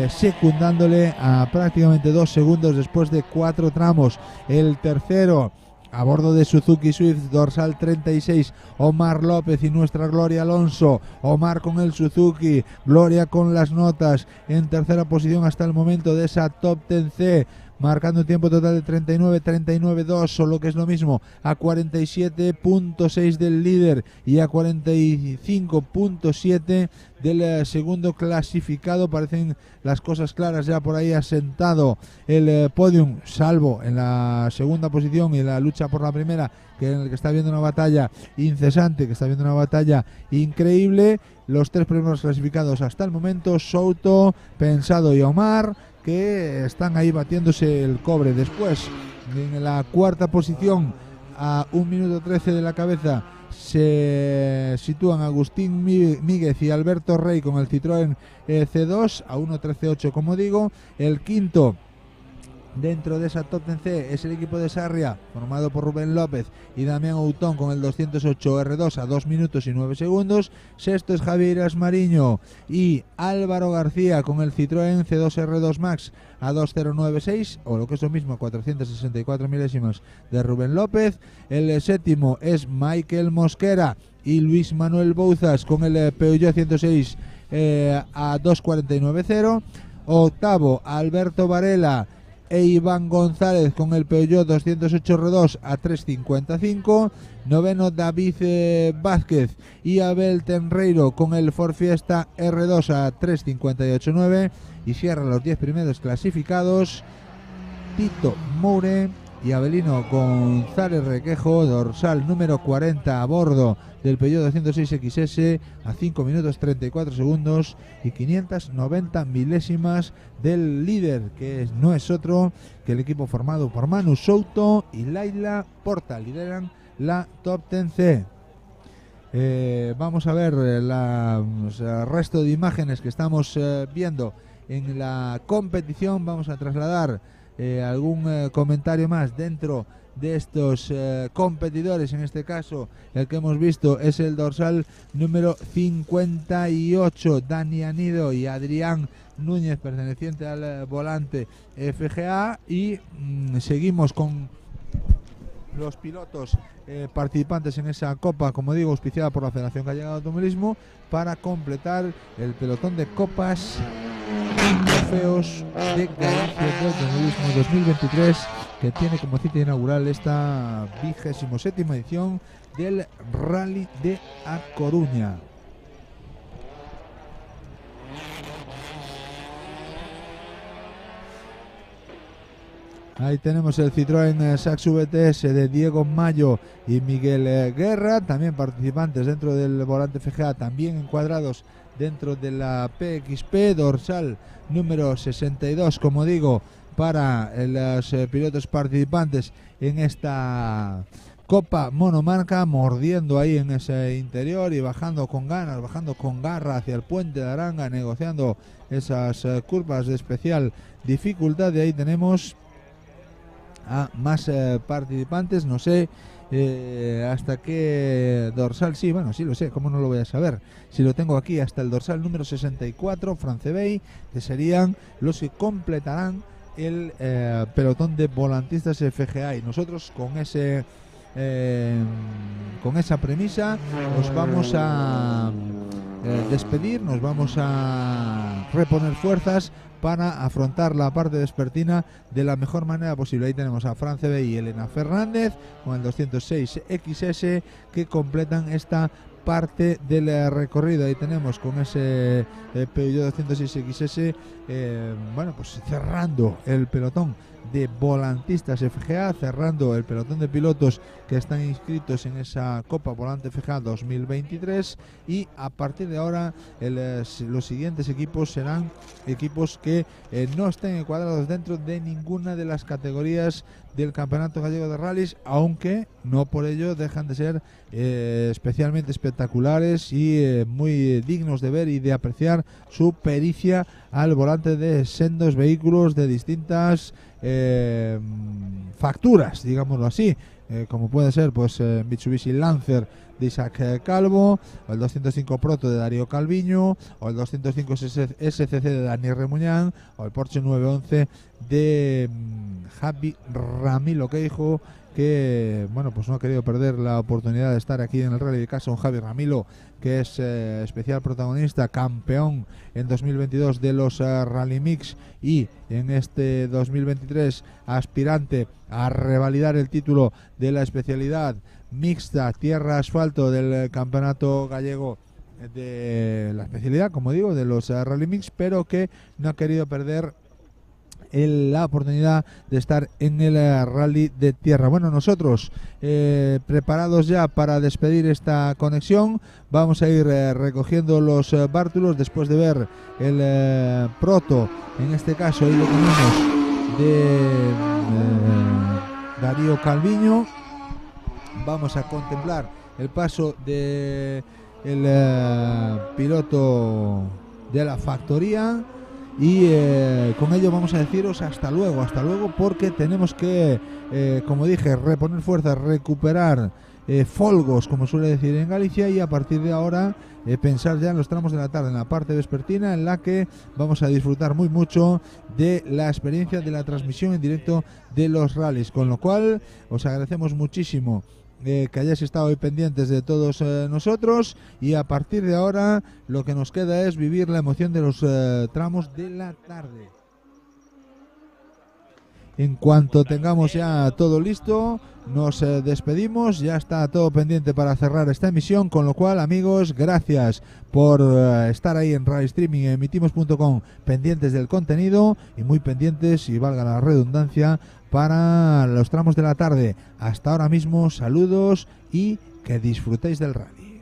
secundándole a prácticamente 2 segundos después de 4 tramos. El tercero, a bordo de Suzuki Swift, dorsal 36, Omar López y nuestra Gloria Alonso. Omar con el Suzuki, Gloria con las notas, en tercera posición hasta el momento de esa Top 10C, marcando un tiempo total de 39-39-2, o lo que es lo mismo, a 47.6 del líder y a 45.7 del segundo clasificado. Parecen las cosas claras ya por ahí asentado el podium, salvo en la segunda posición y en la lucha por la primera, que en el que está viendo una batalla incesante, que está viendo una batalla increíble. Los 3 primeros clasificados hasta el momento, Souto, Pensado y Omar, que están ahí batiéndose el cobre. Después, en la cuarta posición, a 1 minuto 13 de la cabeza, se sitúan Agustín Míguez y Alberto Rey con el Citroën C2 a 1.13.8, como digo. El quinto dentro de esa Top 10C es el equipo de Sarria, formado por Rubén López y Damián Outón con el 208 R2 a 2 minutos y 9 segundos. Sexto es Javier Asmariño y Álvaro García con el Citroën C2 R2 Max a 2.096, o lo que es lo mismo, 464 milésimas de Rubén López. El séptimo es Michael Mosquera y Luis Manuel Bouzas con el Peugeot 106 a 2.49.0. Octavo, Alberto Varela e Iván González con el Peugeot 208 R2 a 3.55. Noveno, David Vázquez y Abel Tenreiro con el Ford Fiesta R2 a 3.58.9. Y cierran los 10 primeros clasificados Tito Moure y Abelino González Requejo, dorsal número 40 a bordo del Peugeot 206 XS a 5 minutos 34 segundos y 590 milésimas del líder, que no es otro que el equipo formado por Manu Souto y Laila Porta. Lideran la Top 10C. Vamos a ver el resto de imágenes que estamos viendo en la competición. Vamos a trasladar algún comentario más dentro de estos competidores. En este caso, el que hemos visto es el dorsal número 58, Dani Anido y Adrián Núñez, perteneciente al volante FGA. Y seguimos con los pilotos participantes en esa copa, como digo, auspiciada por la Federación Gallega de Automovilismo, para completar el pelotón de copas trofeos de Galicia de Automovilismo 2023, que tiene como cita inaugural esta 27ª edición del Rally de A Coruña. Ahí tenemos el Citroën Saxo VTS de Diego Mayo y Miguel Guerra, también participantes dentro del volante FGA, también encuadrados dentro de la PXP, dorsal número 62, como digo, para los pilotos participantes en esta Copa Monomarca, mordiendo ahí en ese interior y bajando con ganas, bajando con garra hacia el puente de Aranga, negociando esas curvas de especial dificultad. De ahí tenemos a más participantes, no sé hasta qué dorsal, sí, bueno, sí lo sé, cómo no lo voy a saber, si lo tengo aquí, hasta el dorsal número 64, Francebey, que serían los que completarán el pelotón de volantistas FGA. Y nosotros con ese con esa premisa nos vamos a despedir, nos vamos a reponer fuerzas para afrontar la parte vespertina de la mejor manera posible. Ahí tenemos a Fran CB y Elena Fernández con el 206 XS que completan esta parte del recorrido. Ahí tenemos con ese Peugeot 206 XS bueno, pues cerrando el pelotón de volantistas FGA, cerrando el pelotón de pilotos que están inscritos en esa Copa Volante FGA 2023, y a partir de ahora los siguientes equipos serán equipos que no estén encuadrados dentro de ninguna de las categorías del Campeonato Gallego de Rallys, aunque no por ello dejan de ser especialmente espectaculares y muy dignos de ver y de apreciar su pericia al volante de sendos vehículos de distintas facturas, digámoslo así, como puede ser pues Mitsubishi Lancer de Isaac Calvo, o el 205 Proto de Darío Calviño, o el 205 SCC de Dani Remuñán, o el Porsche 911 de Javi Ramilo Queijo, que bueno, pues no ha querido perder la oportunidad de estar aquí en el Rally de Casa. Un Javi Ramilo que es especial protagonista, campeón en 2022 de los Rally Mix, y en este 2023 aspirante a revalidar el título de la especialidad mixta tierra asfalto del Campeonato Gallego de la especialidad, como digo, de los Rally Mix, pero que no ha querido perder la oportunidad de estar en el rally de tierra. Bueno, nosotros preparados ya para despedir esta conexión, vamos a ir recogiendo los bártulos después de ver el proto, en este caso ahí lo tenemos de Darío Calviño. Vamos a contemplar el paso de el piloto de la factoría. Y con ello vamos a deciros hasta luego, porque tenemos que, como dije, reponer fuerzas, recuperar folgos, como suele decir en Galicia, y a partir de ahora pensar ya en los tramos de la tarde, en la parte vespertina, en la que vamos a disfrutar muy mucho de la experiencia de la transmisión en directo de los rallies, con lo cual os agradecemos muchísimo que hayáis estado hoy pendientes de todos nosotros, y a partir de ahora lo que nos queda es vivir la emoción de los tramos de la tarde. En cuanto tengamos ya todo listo, nos despedimos. Ya está todo pendiente para cerrar esta emisión, con lo cual, amigos, gracias por estar ahí en Rally Streaming, en emitimos.com, pendientes del contenido y muy pendientes, y valga la redundancia, para los tramos de la tarde. Hasta ahora mismo, saludos y que disfrutéis del rally.